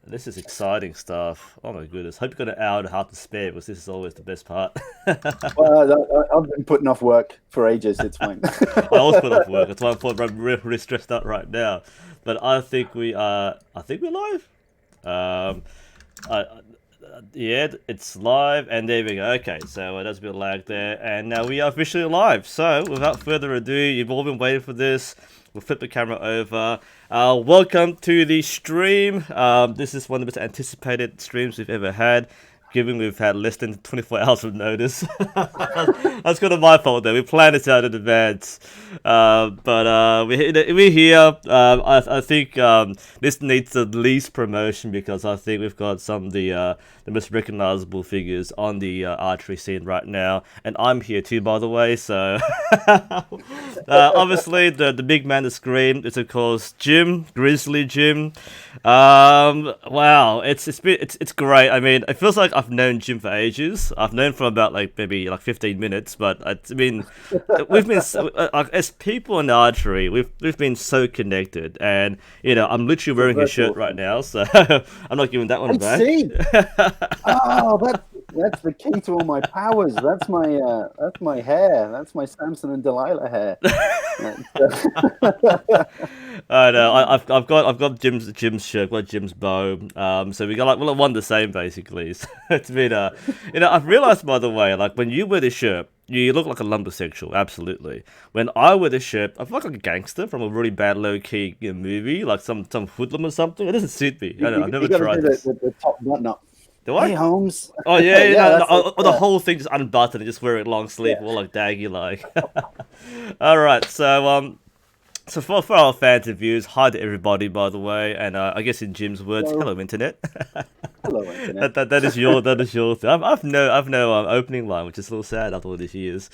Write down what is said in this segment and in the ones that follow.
and this is exciting stuff. Oh my goodness! Hope you got an hour and a half to spare because this is always the best part. Well, I've been putting off work for ages. It's fine. I always put off work. That's why I'm really stressed out right now. But I think we are. I think we're live. Um, yeah, it's live, and there we go. Okay, so there's a bit of lag there, and now we are officially live. So, without further ado, you've all been waiting for this. We'll flip the camera over. Welcome to the stream. This is one of the most anticipated streams we've ever had, given we've had less than 24 hours of notice. That's kind of my fault, though. We planned this out in advance. But we're here. I think this needs the least promotion because I think we've got some of the most recognizable figures on the archery scene right now. And I'm here too, by the way. So obviously, the big man on the screen is, of course, Jim, Grizzly Jim. Wow, it's great. I mean, it feels like I've known Jim for ages. I've known for about maybe 15 minutes, but I mean, we've been as people in archery, we've been so connected, and I'm literally wearing his shirt right now, so I'm not giving that one back. See. Oh, that's the key to all my powers. That's my hair. That's my Samson and Delilah hair. I know. I've got Jim's shirt, I've got Jim's bow. So we got one the same basically. So it's been I've realized, by the way, when you wear this shirt, you look like a lumbersexual, absolutely. When I wear this shirt, I feel like a gangster from a really bad low-key movie, like some hoodlum or something. It doesn't suit me. I don't know, I've never tried this. The top button up. Do I? Hey, Holmes. Oh, yeah. The whole thing just unbuttoned and just wear it long sleeve, all like daggy like. All right, so for our fans and viewers, hi to everybody, by the way, and I guess in Jim's words, hello internet. Hello internet. that is your thing. I've no opening line, which is a little sad after all these years.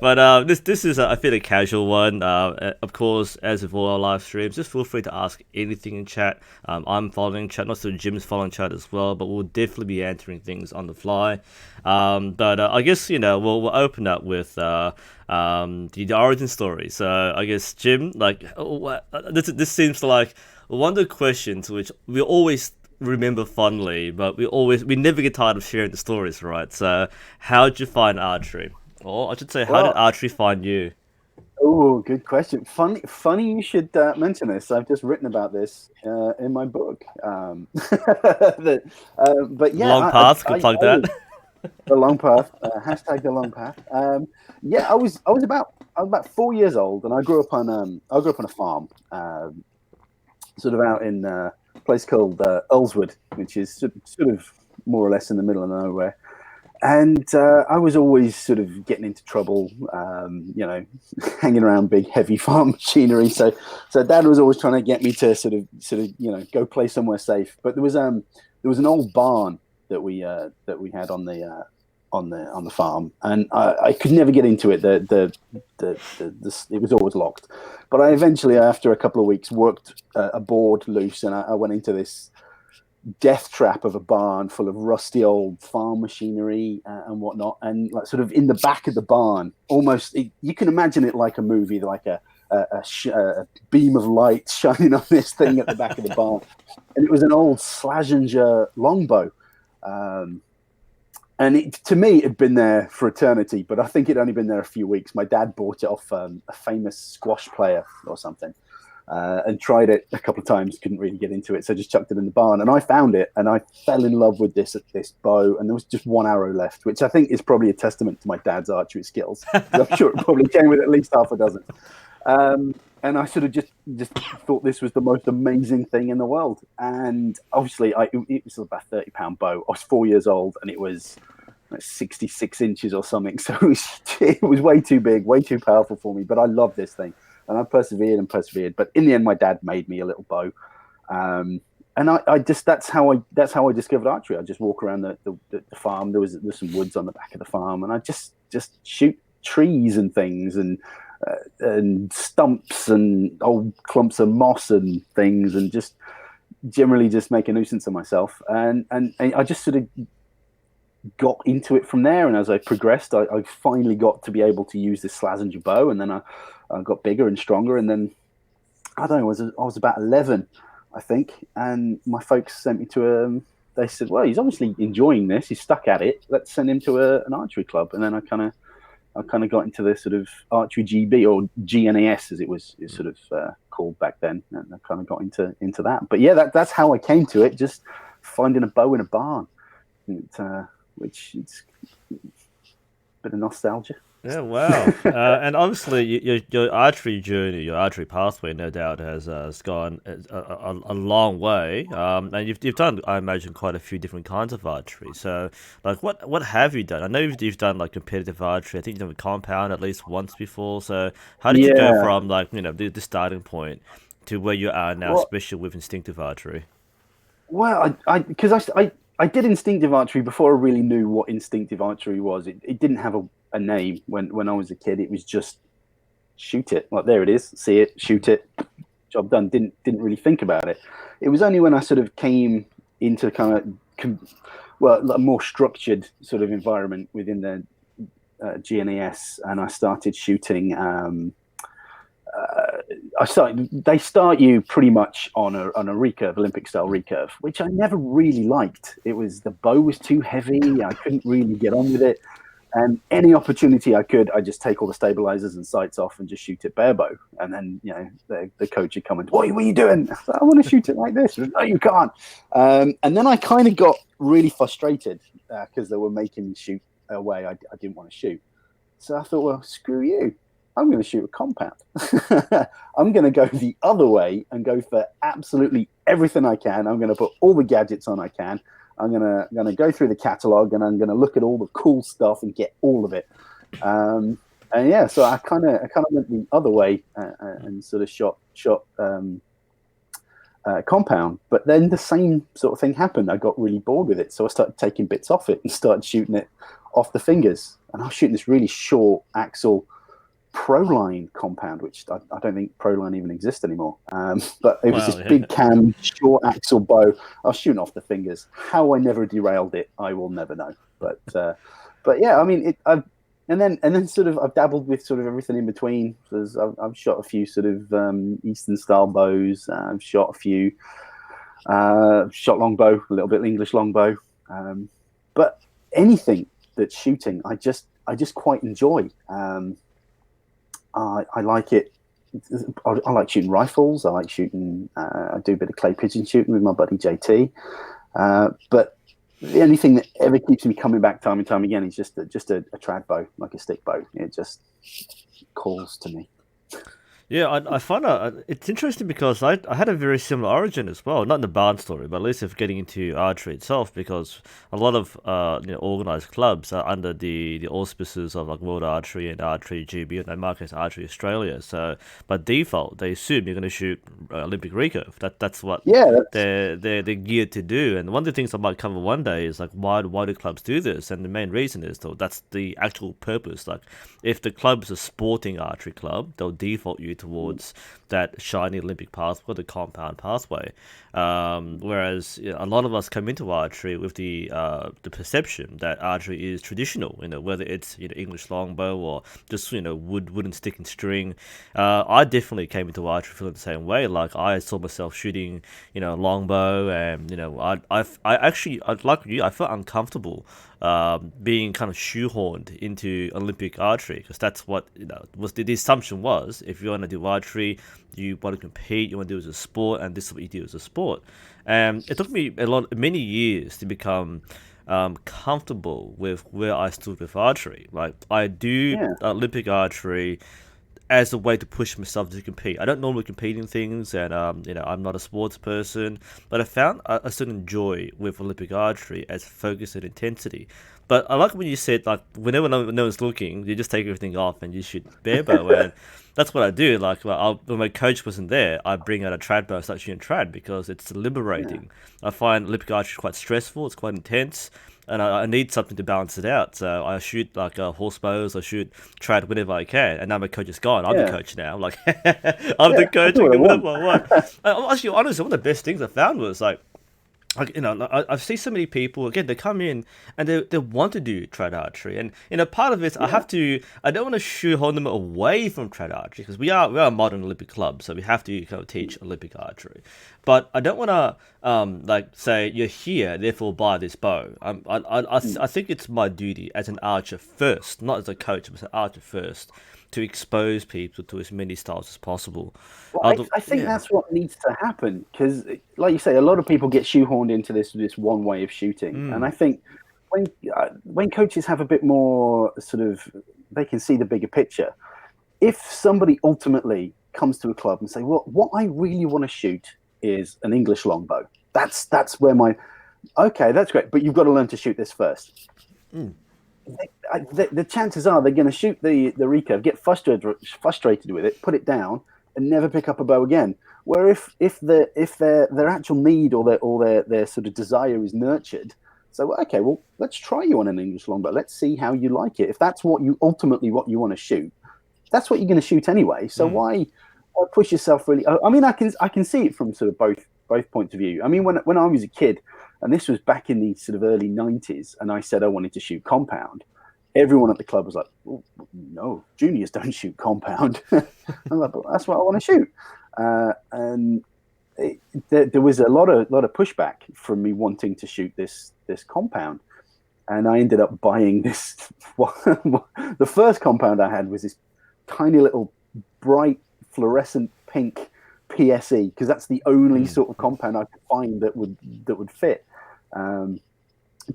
But this is I feel a casual one. Of course, as with all our live streams, just feel free to ask anything in chat. I'm following chat, not so Jim's following chat as well, but we'll definitely be answering things on the fly. But I guess we'll open up with the origin story. So I guess Jim, this seems like one of the questions which we always remember fondly, but we never get tired of sharing the stories, right? So how did you find archery? Or I should say, how did archery find you? Oh, good question. Funny you should mention this. I've just written about this in my book. But yeah, Long path. Could plug that. The long path. Hashtag the long path. Yeah, I was about 4 years old, and I grew up on a farm, sort of out in a place called Earlswood, which is sort of more or less in the middle of nowhere. And I was always sort of getting into trouble, hanging around big, heavy farm machinery. So Dad was always trying to get me to sort of go play somewhere safe. But there was an old barn that we had on the farm, and I could never get into it. It was always locked. But I eventually, after a couple of weeks, worked a board loose, and I went into this death trap of a barn full of rusty old farm machinery and whatnot, and sort of in the back of the barn, almost you can imagine it like a movie, like a beam of light shining on this thing at the back of the barn, and it was an old Slazenger longbow. And to me, it had been there for eternity, but I think it'd only been there a few weeks. My dad bought it off a famous squash player or something, and tried it a couple of times, couldn't really get into it, so just chucked it in the barn. And I found it, and I fell in love with this bow, and there was just one arrow left, which I think is probably a testament to my dad's archery skills. I'm sure it probably came with at least half a dozen. And I sort of just thought this was the most amazing thing in the world. And obviously, it was about a 30-pound bow. I was 4 years old, and it was 66 inches or something. So it was way too big, way too powerful for me. But I loved this thing, and I persevered and persevered. But in the end, my dad made me a little bow, and that's how I discovered archery. I just walk around the farm. There's some woods on the back of the farm, and I just shoot trees and things, and stumps and old clumps of moss and things, and just generally just make a nuisance of myself. And I just sort of got into it from there. And as I progressed, I finally got to be able to use this Slazenger bow, and then I got bigger and stronger. And then I don't know, I was about 11. I think, and my folks sent me to they said, well, he's obviously enjoying this. He's stuck at it. Let's send him to an archery club. And then I kind of got into the sort of archery GB or GNAS as it was sort of called back then, and I kind of got into that. But yeah, that's how I came to it. Just finding a bow in a barn, which it's a bit of nostalgia. Yeah, wow. And obviously, your archery journey, your archery pathway, no doubt, has gone a long way. And you've done, I imagine, quite a few different kinds of archery. So, like, what have you done? I know you've done like competitive archery. I think you've done a compound at least once before. So, how did you go Yeah. from like the starting point to where you are now, Well, especially with instinctive archery? well, because I did instinctive archery before I really knew what instinctive archery was. It didn't have a name when I was a kid. It was just shoot it. Like, there it is, see it, shoot it, job done. Didn't really think about it. It was only when I sort of came into kind of a more structured sort of environment within the GNAS, and I started shooting. They start you pretty much on a recurve, Olympic style recurve, which I never really liked. The bow was too heavy. I couldn't really get on with it. And any opportunity I could, I just take all the stabilizers and sights off and just shoot it bare bow. And then, the coach would come and, what are you doing? I want to shoot it like this. No, you can't. And then I kind of got really frustrated because they were making me shoot a way I didn't want to shoot. So I thought, well, screw you. I'm going to shoot a compound. I'm going to go the other way and go for absolutely everything I can. I'm going to put all the gadgets on I can. I'm gonna go through the catalog and I'm gonna look at all the cool stuff and get all of it. And yeah, so I kind of went the other way and sort of shot compound. But then the same sort of thing happened. I got really bored with it, so I started taking bits off it and started shooting it off the fingers. And I was shooting this really short axle Proline compound, which I don't think Proline even exists anymore. But it was this big cam, short axle bow. I was shooting off the fingers. How I never derailed it, I will never know. But yeah, I mean, and then sort of I've dabbled with sort of everything in between. I've shot a few sort of Eastern style bows. I've shot a few, shot longbow, a little bit English longbow. But anything that's shooting, I just quite enjoy. I like it. I like shooting rifles. I like shooting. I do a bit of clay pigeon shooting with my buddy JT. But the only thing that ever keeps me coming back time and time again is just a trad bow, like a stick bow. It just calls to me. Yeah, I find it's interesting because I had a very similar origin as well. Not in the barn story, but at least of getting into archery itself, because a lot of organized clubs are under the auspices of like World Archery and Archery GB, and they mark as Archery Australia. So by default, they assume you're going to shoot Olympic recurve. That's what they're geared to do. And one of the things I might cover one day is like why do clubs do this? And the main reason is though that's the actual purpose. Like if the club is a sporting archery club, they'll default you towards that shiny Olympic pathway, the compound pathway. Whereas a lot of us come into archery with the perception that archery is traditional, whether it's English longbow or just wooden stick and string. I definitely came into archery feeling the same way. Like I saw myself shooting longbow, and I actually, like you, I felt uncomfortable being kind of shoehorned into Olympic archery, because that's what was the assumption was. If you want to do archery, you want to compete, you want to do it as a sport, and this is what you do as a sport. And it took me many years to become comfortable with where I stood with archery. Like I do Olympic archery as a way to push myself to compete. I don't normally compete in things, and I'm not a sports person, but I found a certain joy with Olympic archery as focus and intensity. But I like when you said, like, whenever no one's looking, you just take everything off and you shoot bare bow. And that's what I do. Like, when my coach wasn't there, I bring out a trad bow and start shooting trad because it's liberating. I find Olympic archery quite stressful. It's quite intense. And I need something to balance it out. So I shoot like horse bows, I shoot trad whenever I can. And now my coach is gone. I'm the coach now. I'm like, I'm the coach. I can whatever I want. Actually, honestly, one of the best things I found was like, like, like, I've seen so many people again. They come in and they want to do trad archery, and part of it, Yeah. I don't want to shoehorn them away from trad archery because we are a modern Olympic club, so we have to kind of teach Olympic archery. But I don't want to like say you're here, therefore buy this bow. I think it's my duty as an archer first, not as a coach, but as an archer first, to expose people to as many styles as possible. Well, I think Yeah. that's what needs to happen because, like you say, a lot of people get shoehorned into this one way of shooting, and I think when coaches have a bit more sort of, they can see the bigger picture. If somebody ultimately comes to a club and say, "Well, what I really want to shoot is an English longbow," that's where my okay, that's great, but you've got to learn to shoot this first. The chances are they're going to shoot the recurve, get frustrated with it, put it down, and never pick up a bow again. Where if their actual need or their sort of desire is nurtured, so okay, well, let's try you on an English longbow. Let's see how you like it. If that's what you want to shoot, that's what you're going to shoot anyway. So why push yourself really? I mean, I can see it from sort of both points of view. I mean, when I was a kid, and this was back in the sort of early 90s, and I said I wanted to shoot compound, everyone at the club was like, oh, no, juniors don't shoot compound. I'm like, but that's what I want to shoot. And there was a lot of pushback from me wanting to shoot this compound. And I ended up buying this. The first compound I had was this tiny little bright fluorescent pink PSE, because that's the only sort of compound I could find that would fit.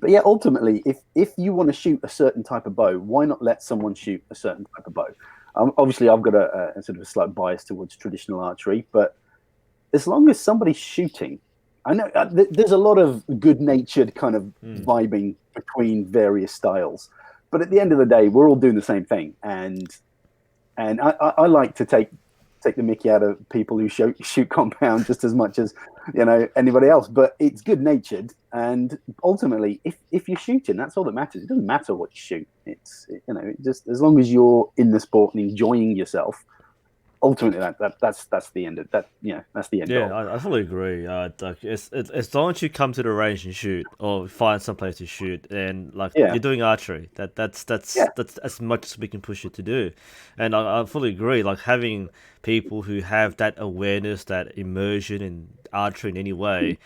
But yeah, ultimately, if you want to shoot a certain type of bow, why not let someone shoot a certain type of bow? Obviously, I've got a sort of a slight bias towards traditional archery, but as long as somebody's shooting, I know there's a lot of good-natured kind of vibing between various styles, but at the end of the day, we're all doing the same thing, and I like to take the mickey out of people who shoot compound just as much as anybody else, but it's good natured, and ultimately if you're shooting, that's all that matters. It doesn't matter what you shoot. It's just as long as you're in the sport and enjoying yourself, ultimately that's the end of that. That's the end Yeah, goal. I fully agree. Like it's as long as you come to the range and shoot, or find some place to shoot, and like Yeah, you're doing archery, yeah, that's as much as we can push you to do. And I fully agree. Like having people who have that awareness, that immersion in archery in any way,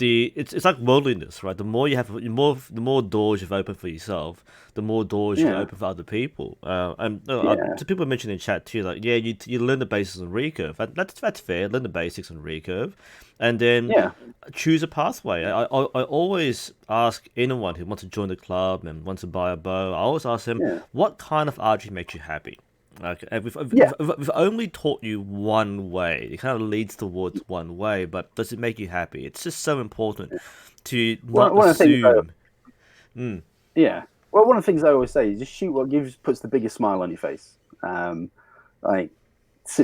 it's like worldliness, right? The more you have, the more doors you've opened for yourself, the more doors you can yeah, open for other people. And yeah, so people mentioned in chat too, like you learn the basics on recurve. And that's fair. Learn the basics on recurve, and then yeah, choose a pathway. I always ask anyone who wants to join the club and wants to buy a bow. I always ask them, yeah, what kind of archery makes you happy? Okay, and yeah. we've only taught you one way. It kind of leads towards one way, but does it make you happy? It's just so important to not One of the things, assume. yeah. Well, one of the things I always say is just shoot what puts the biggest smile on your face. Like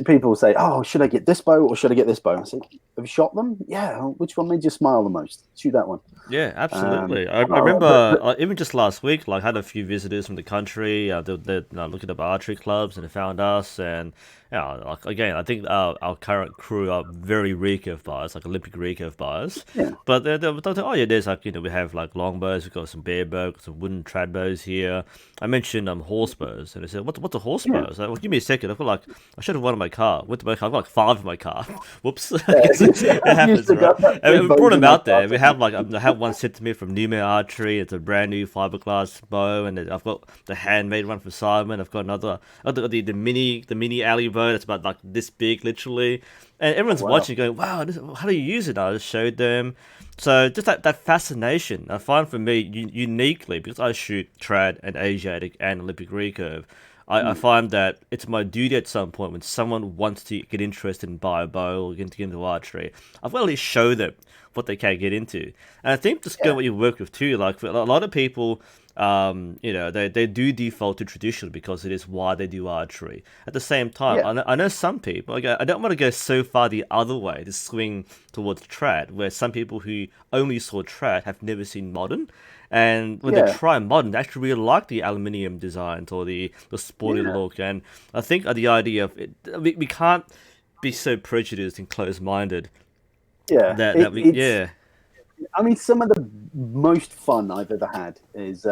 people say, "Oh, should I get this bow or should I get this bow?" I say, "Have you shot them? Yeah. Which one made you smile the most? Shoot that one." Yeah, Um, absolutely. I oh, remember even just last week, like had a few visitors from the country. They're looking up archery clubs and they found us. And yeah, like again, I think our current crew are very recurve buyers, like Olympic recurve buyers. yeah, But they're like, oh yeah, there's like we have like longbows, we've got some bare bow, got some wooden trad bows here. I mentioned horse bows, and they said, what's a horse bow? yeah, I was like, well, give me a second. I've got like I should have one in my car. Went to my car. I've got like five in my car. Whoops, I yeah. guess it I've used happens, to go right? about three And we brought bows in them my out car. there. We have like I have one sent to me from Newman Archery. It's a brand new fiberglass bow, and then I've got the handmade one from Simon. I've got another, I've got the mini alley bow that's about like this big, literally. And Oh, everyone's wow. watching, going, "Wow, how do you use it?" I just showed them. So just that fascination, I find for me uniquely because I shoot trad and Asiatic and Olympic recurve. I Mm, find that it's my duty at some point when someone wants to get interested in buy a bow or get into archery, I've got to at least show them what they can get into. And I think just go yeah, what you work with too. Like for a lot of people, they do default to traditional because it is why they do archery. At the same time, yeah, I know some people. Like, I don't want to go so far the other way to swing towards trad, where some people who only saw trad have never seen modern. And when they yeah, try modern, they actually really like the aluminium designs or the sporty yeah, look. And I think the idea of it, we can't be so prejudiced and close-minded yeah. that we It's yeah. I mean, some of the most fun I've ever had is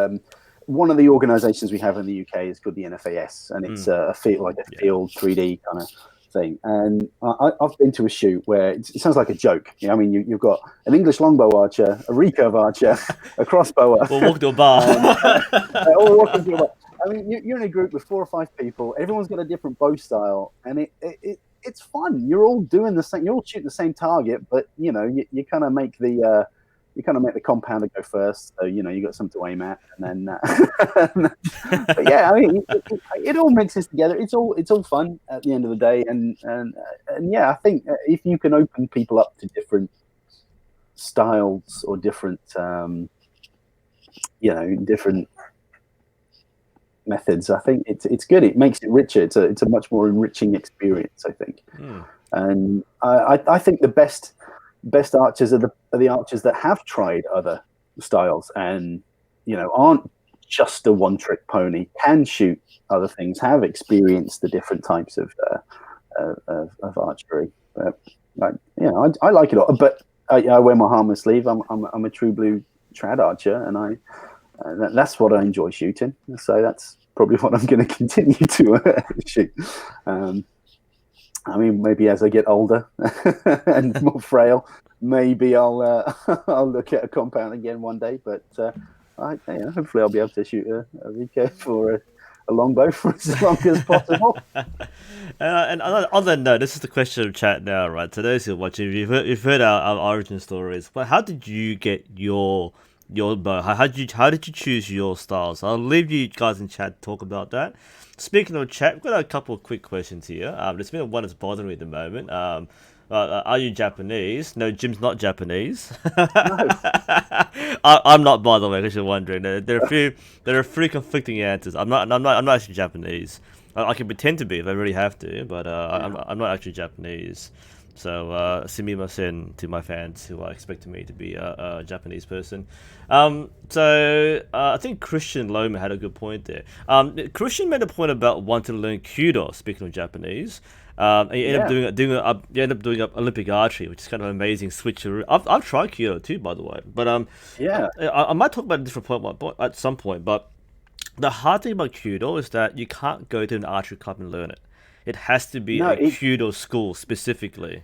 one of the organisations we have in the UK is called the NFAS, and it's a field 3D kind of thing. And I've been to a shoot where it sounds like a joke. You know, I mean, you've got an English longbow archer, a recurve archer, a crossbower. We'll walk to a bar. All walking to a bar. I mean, you're in a group with 4 or 5 people. Everyone's got a different bow style, and it's fun. You're all doing the same. You're all shooting the same target, but you know, you kind of make the compounder go first, so you know you got something to aim at, and then. But yeah, I mean, it all mixes together. It's all fun at the end of the day, and yeah, I think if you can open people up to different styles or different, different methods, I think it's good. It makes it richer. It's a much more enriching experience, I think. And I think the best archers are the archers that have tried other styles and aren't just a one-trick pony, can shoot other things, have experienced the different types of archery. But I like it all. But I wear my harmless sleeve. I'm a true blue trad archer, and that's what I enjoy shooting. So that's probably what I'm going to continue to shoot. I mean, maybe as I get older and more frail, maybe I'll look at a compound again one day. But hopefully I'll be able to shoot a recurve or a longbow for as long as possible. And on that note, this is the question of chat now, right? So those who are watching, you've heard our origin stories. But how did you get your bow? How did you choose your styles? I'll leave you guys in chat to talk about that. Speaking of chat, we've got a couple of quick questions here. There's been one that's bothering me at the moment. Are you Japanese? No, Jim's not Japanese. No. I'm not, by the way, because you're wondering. There are three conflicting answers. I'm not actually Japanese. I can pretend to be if I really have to, but I'm not actually Japanese. So, sumimasen to my fans who are expecting me to be a Japanese person. I think Christian Loma had a good point there. Christian made a point about wanting to learn Kyudo, speaking of Japanese. And you end up doing Olympic archery, which is kind of an amazing switcheroo. I've tried Kyudo too, by the way. But I might talk about a different point at some point. But the hard thing about Kyudo is that you can't go to an archery club and learn it. It has to be a Kyudo school specifically.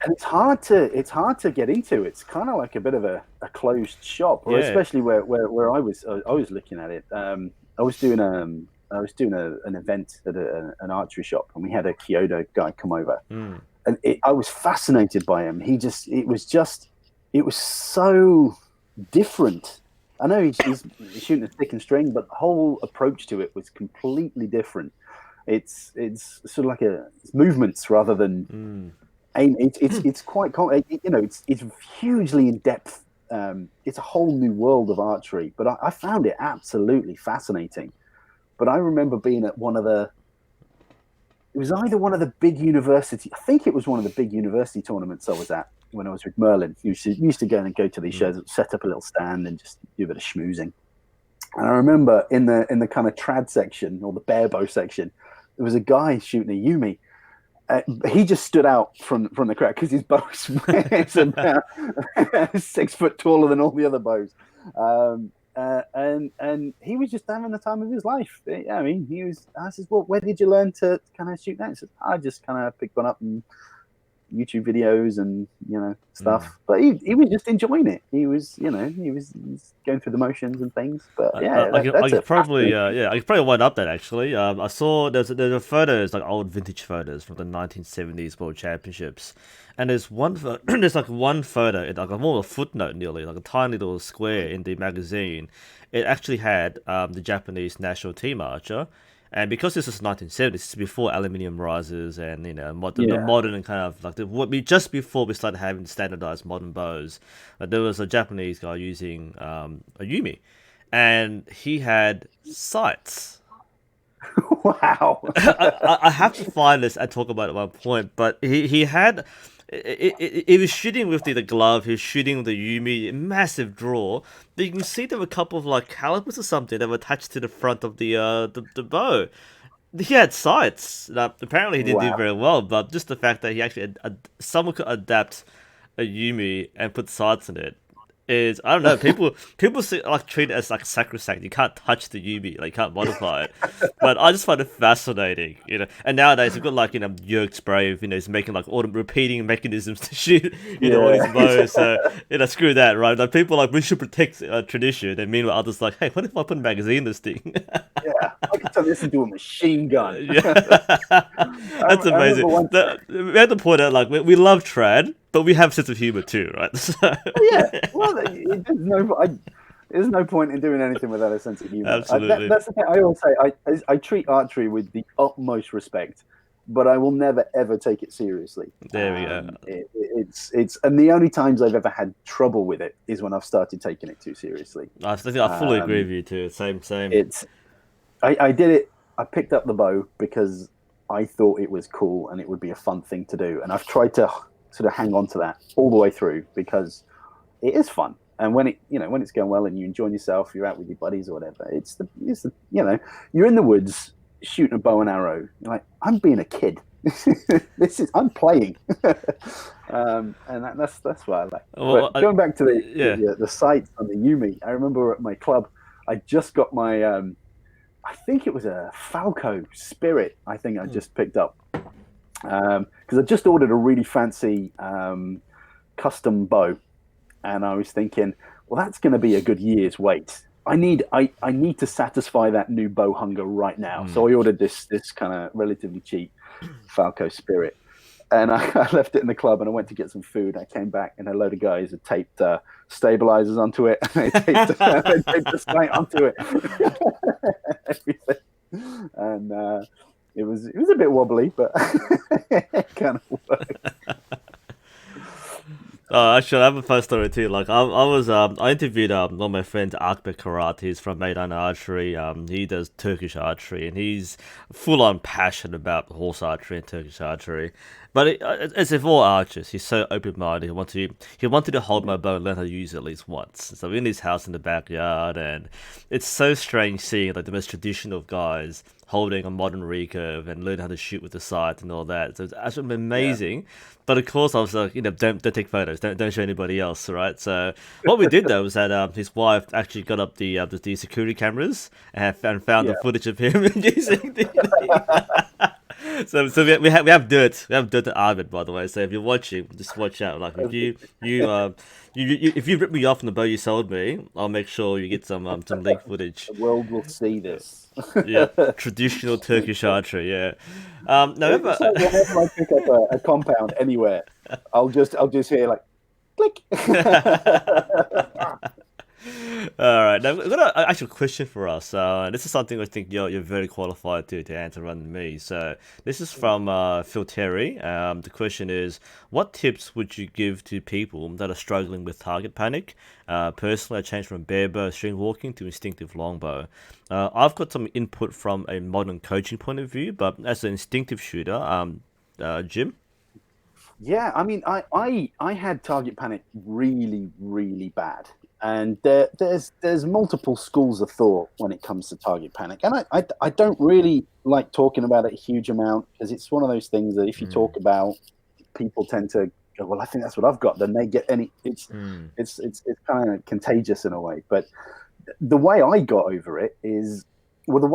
And it's hard to get into. It's kind of like a bit of a closed shop, or especially where I was looking at it. I was doing an event at an archery shop, and we had a Kyudo guy come over, and I was fascinated by him. It was so different. I know he's shooting a stick and string, but the whole approach to it was completely different. It's sort of like it's movements rather than aim. It's quite it's hugely in depth. It's a whole new world of archery, but I found it absolutely fascinating. But I remember being at it was either one of the big university. I think it was one of the big university tournaments I was at when I was with Merlin. Used to go to these shows, set up a little stand and just do a bit of schmoozing. And I remember in the kind of trad section or the bare bow section, there was a guy shooting a Yumi. He just stood out from the crowd because his bow is about 6 foot taller than all the other bows. And he was just having the time of his life. I mean, I said, well, where did you learn to kind of shoot that? He said, I just kind of picked one up and YouTube videos and stuff. But he was just enjoying it. He was going through the motions and things. But I could probably wind up that actually. I saw there's photos, like old vintage photos from the 1970s World Championships, and there's one photo, it's like more of a footnote nearly, like a tiny little square in the magazine. It actually had the Japanese national team archer. And because this is 1970s, this is before aluminium risers and the modern and kind of like just before we started having standardized modern bows, there was a Japanese guy using a Yumi, and he had sights. Wow! I have to find this and talk about it at one point, but he had. He was shooting with the glove. He was shooting with the Yumi, massive draw. But you can see there were a couple of like calipers or something that were attached to the front of the bow. He had sights. Apparently, he didn't do very well. But just the fact that he actually someone could adapt a Yumi and put sights in it, is, I don't know, people like treat it as like sacrosanct. You can't touch the Yubi, like you can't modify it. But I just find it fascinating, you know. And nowadays we've got like, you know, Yerk's Brave, you know, he's making like all the repeating mechanisms to shoot, you know, all Yeah. these bows. So, you know, screw that, right? Like people like, we should protect tradition, and meanwhile others like, hey, what if I put a magazine in this thing? Yeah, I could turn this into a machine gun. Yeah, that's I remember amazing. once. We have to point out, like, we love trad, but we have sense of humor too, right? So, Oh yeah, well, there's no point in doing anything without a sense of humor. absolutely. That's the thing. I always say I treat archery with the utmost respect, but I will never ever take it seriously. There we go. It's and the only times I've ever had trouble with it is when I've started taking it too seriously. I think I fully agree with you too. Same. It's I did it. I picked up the bow because I thought it was cool and it would be a fun thing to do, and I've tried to sort of hang on to that all the way through because it is fun. And when it's going well and you're enjoying yourself, you're out with your buddies or whatever. It's the you're in the woods shooting a bow and arrow. You're like, I'm being a kid. I'm playing, and that's what I like. Well, but going back to the sights on the Yumi, I remember at my club, I just got my I think it was a Falco Spirit. I think I just picked up because I just ordered a really fancy custom bow, and I was thinking, well, that's going to be a good year's wait. I need to satisfy that new bow hunger right now. So I ordered this kind of relatively cheap Falco Spirit, and I left it in the club, and I went to get some food. I came back, and a load of guys had taped stabilizers onto it, and they taped the sight onto it, everything. And it was a bit wobbly, but it kind of worked. Actually, I have a fun story too. Like, I interviewed one of my friends, Akbar Karat. He's from Maidan Archery. He does Turkish archery, and he's full on passionate about horse archery and Turkish archery. But as if all archers, he's so open minded. He wanted to hold my bow and learn how to use it at least once. So we're in his house in the backyard, and it's so strange seeing like the most traditional of guys holding a modern recurve and learn how to shoot with the sight and all that. So it's actually amazing. Yeah. But of course, I was like, don't take photos, don't show anybody else, right? So what we did though was that his wife actually got up the security cameras and found the footage of him using the. So we have dirt. We have dirt at Arvid, by the way. So if you're watching, just watch out. Like if you if you rip me off on the bow you sold me, I'll make sure you get some leak footage. The world will see this. Yeah, traditional Turkish archery. Yeah. Whenever I pick up a compound anywhere, I'll just hear like, click. All right, now I've got an actual question for us. This is something I think you're very qualified to answer rather than me. So this is from Phil Terry. The question is, what tips would you give to people that are struggling with target panic? Personally, I changed from bare bow string walking to instinctive longbow. I've got some input from a modern coaching point of view, but as an instinctive shooter, Jim? Yeah, I mean, I had target panic really, really bad. And there's multiple schools of thought when it comes to target panic. And I don't really like talking about it a huge amount because it's one of those things that if you talk about, people tend to go, well, I think that's what I've got. Then they get it's kind of contagious in a way. But the way I got over it is, well,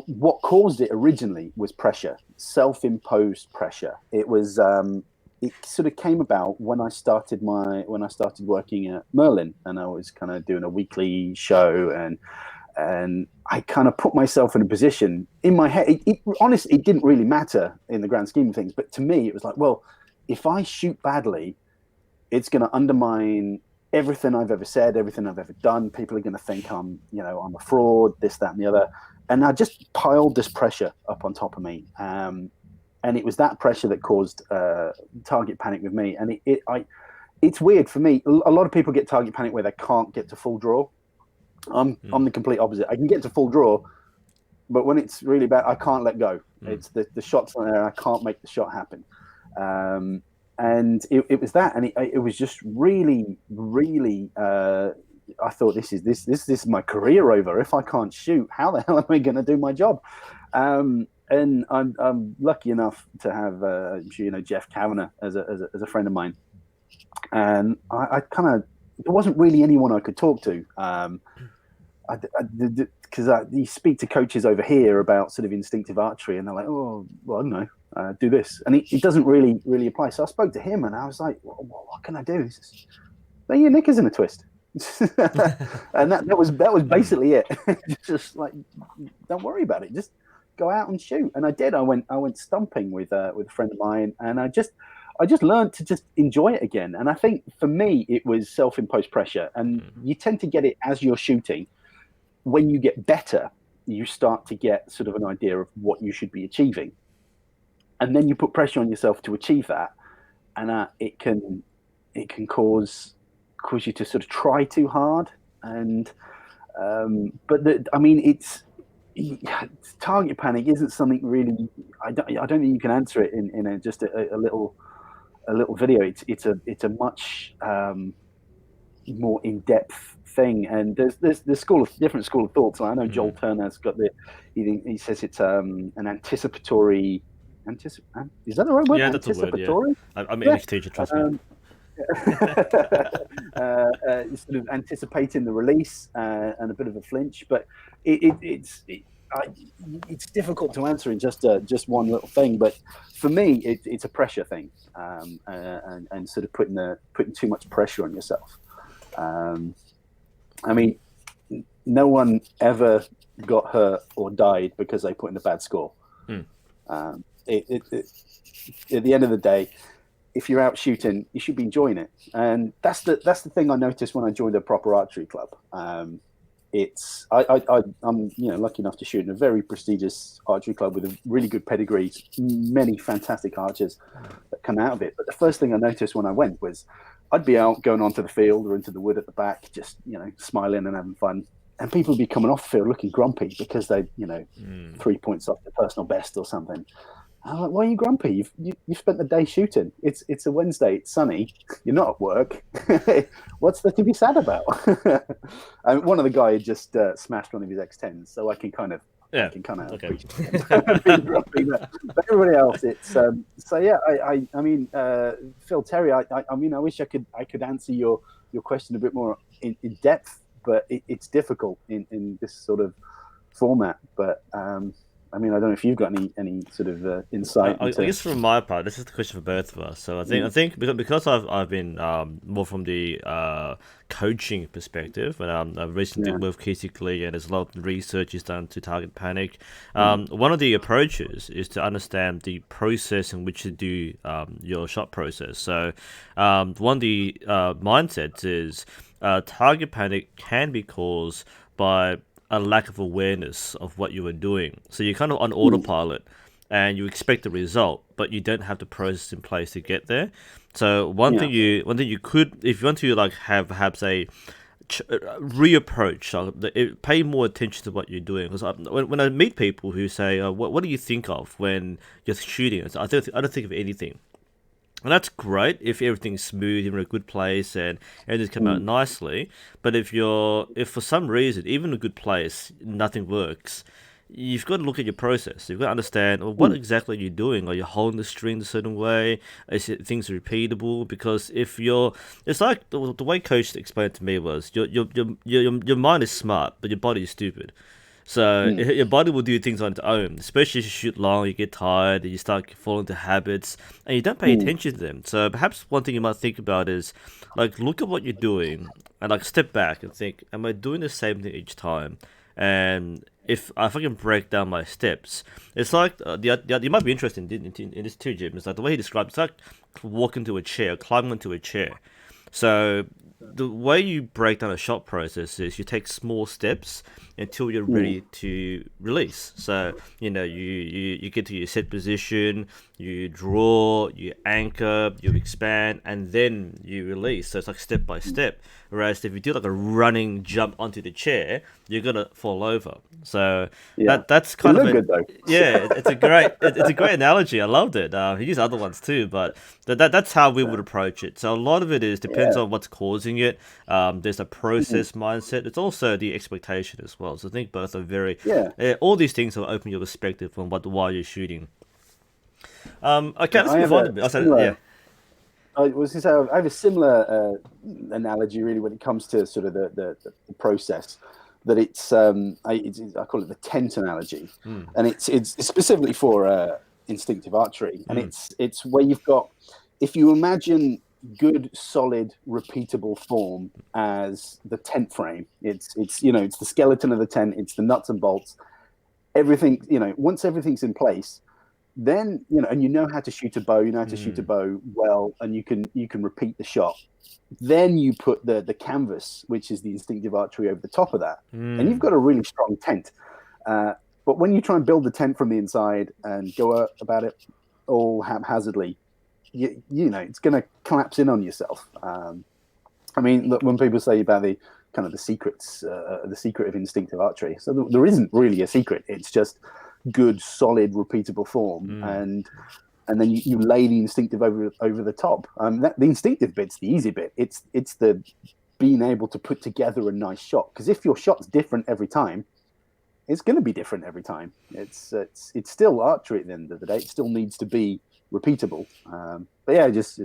what caused it originally was pressure, self-imposed pressure. It was it sort of came about when I started working at Merlin, and I was kind of doing a weekly show, and I kind of put myself in a position in my head. Honestly, it didn't really matter in the grand scheme of things, but to me, it was like, well, if I shoot badly, it's going to undermine everything I've ever said, everything I've ever done. People are going to think I'm a fraud, this, that, and the other. And I just piled this pressure up on top of me. And it was that pressure that caused target panic with me. And it's weird for me. A lot of people get target panic where they can't get to full draw. I'm the complete opposite. I can get to full draw, but when it's really bad, I can't let go. It's the shot's not there. I can't make the shot happen. And it was that, and it was just really, really. I thought this is my career over. If I can't shoot, how the hell am I going to do my job? And I'm lucky enough to have Jeff Kavanagh as a friend of mine, and I kind of there wasn't really anyone I could talk to. Because you speak to coaches over here about sort of instinctive archery, and they're like, "Oh, well, I don't know, do this," and it doesn't really apply. So I spoke to him, and I was like, "What can I do?" He says, "Lay your knickers in a twist," and that was basically it. Just like, don't worry about it. Just go out and shoot. And I did. I went stumping with a friend of mine, and I just learned to just enjoy it again. And I think for me, it was self-imposed pressure, and you tend to get it as you're shooting. When you get better, you start to get sort of an idea of what you should be achieving, and then you put pressure on yourself to achieve that, and it can cause you to sort of try too hard. And I mean, it's target panic isn't something really. I don't think you can answer it in just a little video. It's a much more in-depth thing, and there's different school of thought. So I know Joel Turner's got he says it's an anticipatory. Is that the right word? Yeah, that's a word. Yeah, I'm an English teacher. Trust me. Sort of anticipating the release and a bit of a flinch, but it's difficult to answer in just one little thing. But for me, it's a pressure thing, and sort of putting too much pressure on yourself. I mean, no one ever got hurt or died because they put in a bad score. At the end of the day, if you're out shooting, you should be enjoying it, and that's the thing I noticed when I joined a proper archery club. I'm lucky enough to shoot in a very prestigious archery club with a really good pedigree, many fantastic archers that come out of it. But the first thing I noticed when I went was I'd be out going onto the field or into the wood at the back, just smiling and having fun, and people would be coming off the field looking grumpy because they 3 points off their personal best or something. I'm like, why are you grumpy? You've spent the day shooting. It's a Wednesday. It's sunny. You're not at work. What's there to be sad about? And one of the guys just smashed one of his X10s, so I can kind of appreciate being grumpy. But everybody else, it's so yeah. I mean, Phil Terry. I mean, I wish I could answer your question a bit more in depth, but it's difficult in this sort of format. But I mean, I don't know if you've got any sort of insight. I guess from my part, this is the question for both of us. So I think because I've been more from the coaching perspective, and I've recently worked with Kisically, and there's a lot of research is done to target panic. One of the approaches is to understand the process in which you do your shot process. So one of the mindsets is target panic can be caused by a lack of awareness of what you were doing. So you're kind of on autopilot and you expect the result, but you don't have the process in place to get there. So one thing you could, if you want to have perhaps a reapproach, pay more attention to what you're doing. Because when I meet people who say, what do you think of when you're shooting? I don't think of anything. And that's great if everything's smooth, you're in a good place, and everything's come out nicely. But if for some reason, even in a good place, nothing works, you've got to look at your process. You've got to understand, well, what exactly are you doing? Are you holding the string a certain way? Is things repeatable? Because it's like the way Coach explained it to me was, your mind is smart, but your body is stupid. So your body will do things on its own, especially if you shoot long, you get tired, and you start falling into habits, and you don't pay attention to them. So perhaps one thing you might think about is, look at what you're doing, and step back and think, am I doing the same thing each time? And if I can break down my steps, it's like, you might be interested in this too, Jim. It's like the way he described it's like walking to a chair, climbing into a chair. So the way you break down a shot process is you take small steps until you're ready to release. So you get to your set position, you draw, you anchor, you expand, and then you release. So it's like step by step. Whereas if you do a running jump onto the chair, you're gonna fall over. So that's kind of good though. It's a great analogy. I loved it. He used other ones too, but that's how we would approach it. So a lot of it depends on what's causing it. There's a process mindset. It's also the expectation as well. So I think both are very. All these things will open your perspective on why you're shooting. Okay, let's move on. I was going to say I have a similar analogy, really, when it comes to sort of the process. That I call it the tent analogy, and it's specifically for instinctive archery, and it's where you've got, if you imagine good, solid, repeatable form as the tent frame, it's it's the skeleton of the tent, it's the nuts and bolts, everything. Once everything's in place, then and you know how to shoot a bow, you know how to shoot a bow well, and you can repeat the shot. Then you put the canvas, which is the instinctive archery, over the top of that, and you've got a really strong tent. But when you try and build the tent from the inside and go about it all haphazardly, you know it's going to collapse in on yourself. I mean, look, when people say about the kind of the secrets, the secret of instinctive archery, so there isn't really a secret. It's just good, solid, repeatable form, and then you lay the instinctive over the top. The instinctive bit's the easy bit. It's the being able to put together a nice shot. Because if your shot's different every time, it's going to be different every time. It's still archery at the end of the day. It still needs to be repeatable. But yeah, just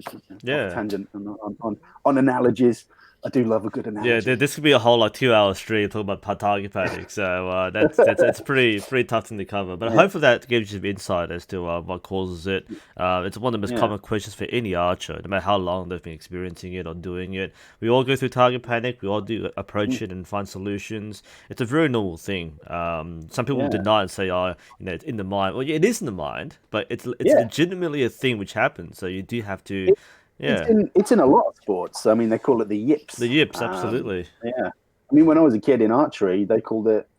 tangent on analogies. I do love a good analogy. Yeah, this could be a whole like 2 hour stream talking about target panic. So that's it's pretty tough thing to cover. But hopefully that gives you some insight as to what causes it. It's one of the most common questions for any archer, no matter how long they've been experiencing it or doing it. We all go through target panic. We all do approach it and find solutions. It's a very normal thing. Some people deny it and say, "Oh, it's in the mind." Well, yeah, it is in the mind, but it's legitimately a thing which happens. So you do have to. It's in a lot of sports. I mean, they call it the yips. The yips, absolutely. Yeah. I mean, when I was a kid in archery, they called it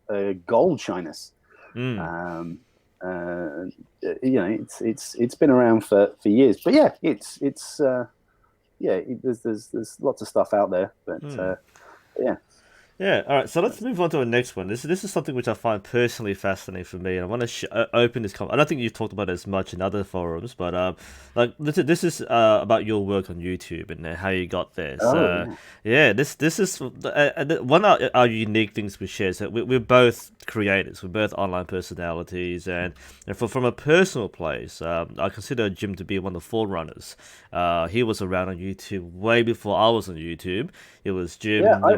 gold shyness. It's been around for years. But yeah, there's lots of stuff out there. But yeah. Yeah, all right, so let's move on to the next one. This is something which I find personally fascinating for me, and I want to open this. I don't think you've talked about it as much in other forums, but this is about your work on YouTube and how you got there. So this is one of our unique things we share. So we're both creators, we're both online personalities, and from a personal place, I consider Jim to be one of the forerunners. He was around on YouTube way before I was on YouTube. It was Jim. Yeah, I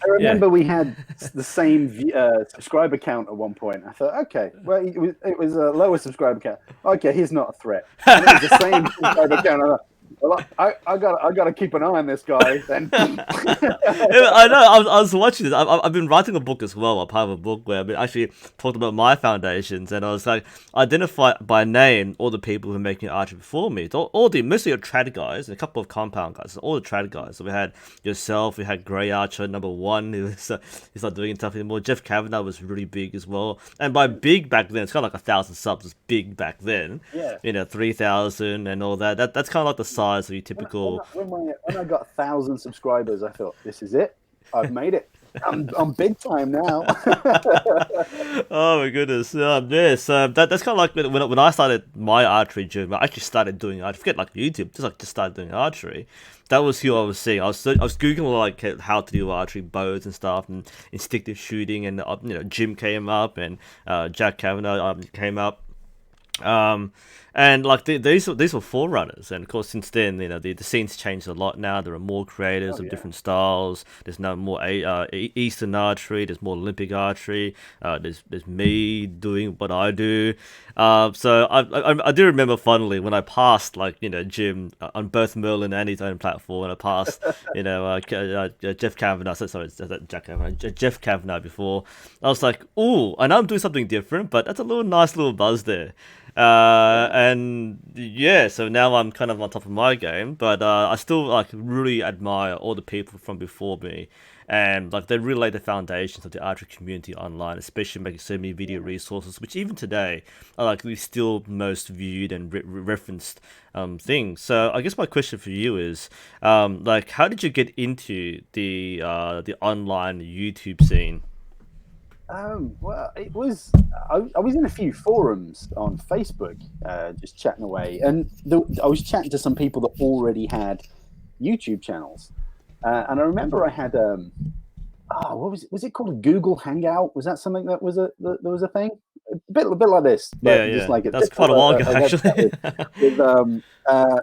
remember we had the same subscriber count at one point. I thought, okay, well, it was a lower subscriber count. Okay, he's not a threat. And it was the same subscriber count. I thought, well, I got to keep an eye on this guy. Then I know. I was watching this. I've been writing a book as well. A part of a book where I've been actually talked about my foundations, and I was like, identify by name all the people who are making archery before me. It's mostly trad guys and a couple of compound guys. All the trad guys. So we had yourself. We had Grey Archer #1. He's not doing stuff anymore. Jeff Kavanagh was really big as well. And by big back then, it's kind of like 1,000 subs. It's big back then. Yeah. 3,000 and all that. That's kind of like the size of your typical. When I got 1,000 subscribers, I thought, this is it. I've made it. I'm big time now. Oh my goodness! So that's kind of like when I started my archery journey. I actually started doing archery. Forget like YouTube, just started doing archery. That was who I was seeing. I was googling like how to do archery bows and stuff, and instinctive shooting, and Jim came up, and Jack Kavanagh came up. And like these were forerunners, and of course since then the scene's changed a lot now. There are more creators of different styles. There's now more Eastern archery. There's more Olympic archery. There's me doing what I do. So I do remember fondly when I passed Jim on both Merlin and his own platform, and I passed Jeff Kavanagh. Sorry, Jack Kavanagh. Jeff Kavanagh before. I was like, ooh, I know I'm doing something different, but that's a nice little buzz there. And yeah, so now I'm kind of on top of my game, but I still really admire all the people from before me, and they really lay the foundations of the archery community online, especially making so many video resources, which even today are the still most viewed and referenced things. So I guess my question for you is, how did you get into the online YouTube scene? Well, it was. I was in a few forums on Facebook, just chatting away, and I was chatting to some people that already had YouTube channels, and I remember I had what was it? Was it called a Google Hangout? Was that something that was a thing a bit like this, but Yeah, just like that's quite a while ago, actually.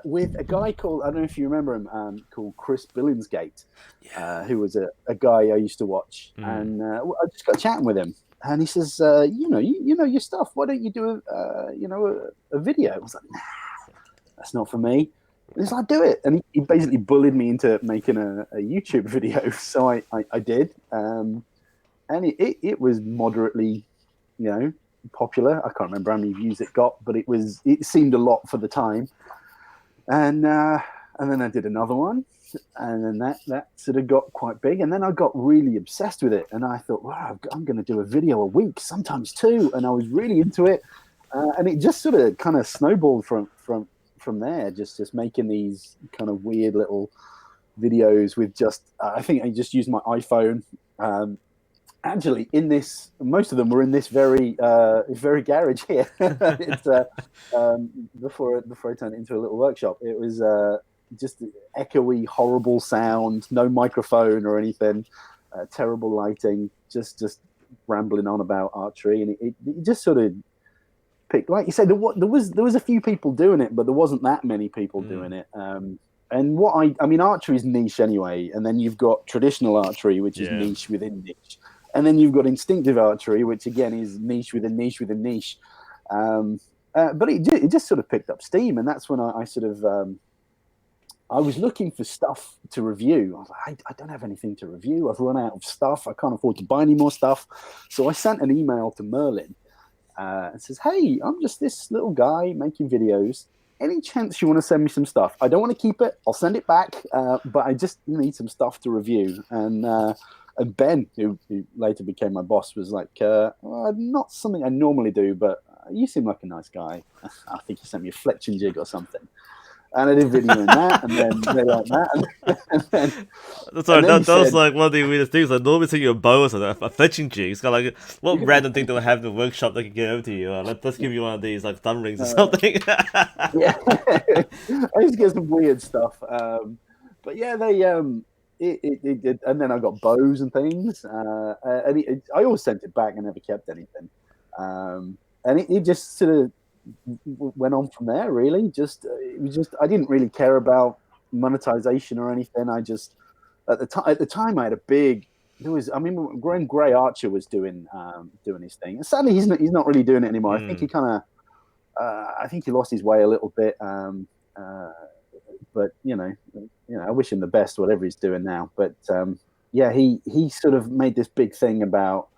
With a guy called, I don't know if you remember him, called Chris Billingsgate, Yeah. who was a guy I used to watch, and I just got chatting with him, and he says, you know your stuff. Why don't you do a video? I was like, nah, that's not for me. And he's like, do it, and he basically bullied me into making a YouTube video. So I did, and it was moderately, popular. I can't remember how many views it got, but it seemed a lot for the time. And then I did another one, and then that sort of got quite big. And then I got really obsessed with it, and I thought, wow, I'm going to do a video a week, sometimes two. And I was really into it, and it just sort of kind of snowballed from there. Just making these kind of weird little videos with I think I just used my iPhone. Actually, most of them were in this very garage here. It's before I turned it into a little workshop. It was just echoey, horrible sound, no microphone or anything, terrible lighting, just rambling on about archery, and it just sort of picked. Like you said, there was a few people doing it, but there wasn't that many people doing it. And I mean, archery is niche anyway, and then you've got traditional archery, which is niche within niche. And then you've got instinctive archery, which again is niche within niche within niche. But it just sort of picked up steam, and that's when I sort of I was looking for stuff to review. I was like, I don't have anything to review. I've run out of stuff. I can't afford to buy any more stuff. So I sent an email to Merlin and says, hey, I'm just this little guy making videos. Any chance you want to send me some stuff? I don't want to keep it. I'll send it back, but I just need some stuff to review. And Ben, who later became my boss, was like, well, not something I normally do, but you seem like a nice guy. I think he sent me a fletching jig or something. And I did video in that, and then they like that. And then, Sorry, that was like one of the weirdest things. Like, normally sending you a bow or something, a fletching jig. It's kind of like, what random thing do I have in the workshop that can get over to you? Let's give you one of these, like, thumb rings or something. Yeah. I used to get some weird stuff. But yeah, they... It did, and then I got bows and things, and I always sent it back and never kept anything, and it just sort of went on from there. Really, it was just I didn't really care about monetization or anything. I just at the time I had a big. When Gray Archer was doing his thing, and sadly he's not really doing it anymore. I think he kind of I think he lost his way a little bit. But I wish him the best, whatever he's doing now. But he sort of made this big thing about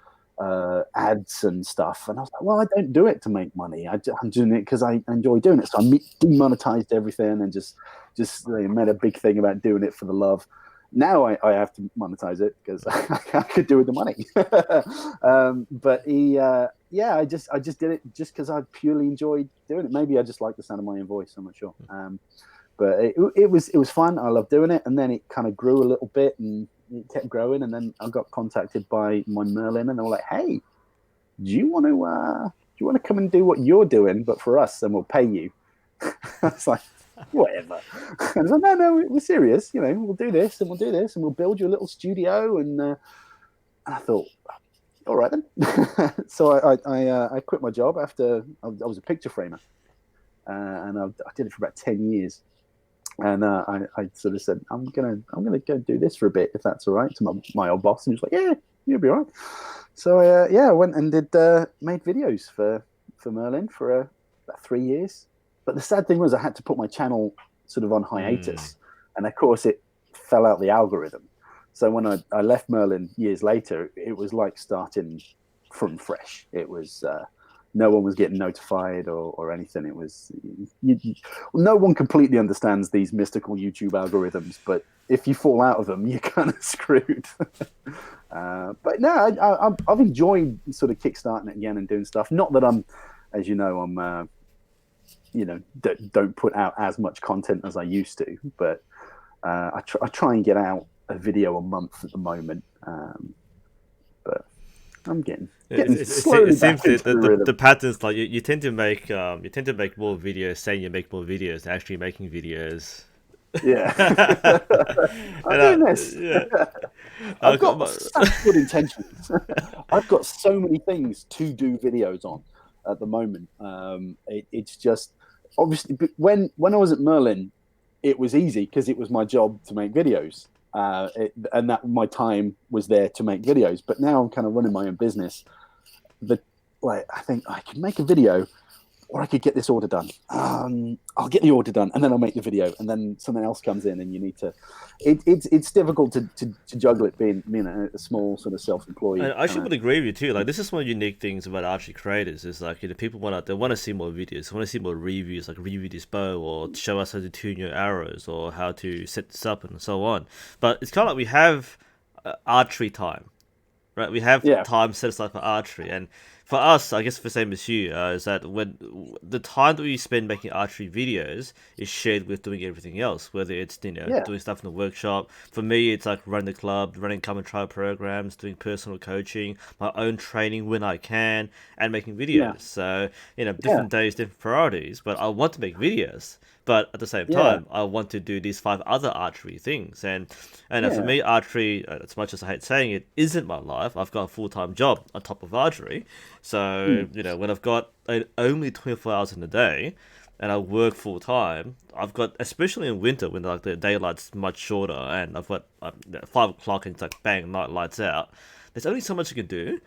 ads and stuff, and I was like, well, I don't do it to make money. I'm doing it because I enjoy doing it. So I demonetized everything and just made a big thing about doing it for the love. Now I have to monetize it because I could do with the money. But I just did it just because I purely enjoyed doing it. Maybe I just like the sound of my own voice. I'm not sure. But it was fun. I loved doing it, and then it kind of grew a little bit, and it kept growing. And then I got contacted by my Merlin, and they were like, "Hey, do you want to come and do what you're doing, but for us, and we'll pay you?" I was like, "Whatever." And I was like, "No, we're serious. We'll do this, and we'll do this, and we'll build you a little studio." And I thought, all right then. So I quit my job after I was a picture framer, and I did it for about 10 years. And I sort of said, I'm gonna go do this for a bit, if that's all right, to my old boss. And he was like, yeah, you'll be all right. So I went and made videos for Merlin for about 3 years. But the sad thing was I had to put my channel sort of on hiatus, and of course it fell out the algorithm. So when I left Merlin years later, it was like starting from fresh. It was no one was getting notified or anything. It was no one completely understands these mystical YouTube algorithms, but if you fall out of them, you're kind of screwed. But no, I've enjoyed sort of kickstarting it again and doing stuff. Not that I'm, as you know, don't put out as much content as I used to, but I try and get out a video a month at the moment. But I'm getting slowly back into the rhythm. The patterns, like you tend to make more videos saying you make more videos than actually making videos. Yeah. I'm doing this. Yeah. I've got such good intentions. I've got so many things to do videos on. at the moment. It's just obviously when I was at Merlin, it was easy because it was my job to make videos, and that my time was there to make videos. But now I'm kind of running my own business. The like I think I can make a video, or I could get this order done. I'll get the order done, and then I'll make the video, and then something else comes in, and you need to. It's difficult to juggle it being a small sort of self-employed. And I actually would agree with you too. Like this is one of the unique things about archery creators is like people they want to see more videos, they want to see more reviews, like review this bow or show us how to tune your arrows or how to set this up and so on. But it's kind of like we have archery time, right? We have Yeah, time set aside for archery, and for us, I guess the same as you, is that when the time that we spend making archery videos is shared with doing everything else, whether it's yeah, doing stuff in the workshop. For me, it's like running the club, running come and try programs, doing personal coaching, my own training when I can, and making yeah, videos. So yeah, different days, different priorities. But I want to make videos. But at the same yeah, time, I want to do these five other archery things, and for yeah, me, archery, as much as I hate saying it, isn't my life. I've got a full-time job on top of archery, so mm, when I've got only 24 hours in a day, and I work full time, I've got, especially in winter when like the daylight's much shorter, and I've got 5 o'clock and it's like bang, night lights out. There's only so much you can do,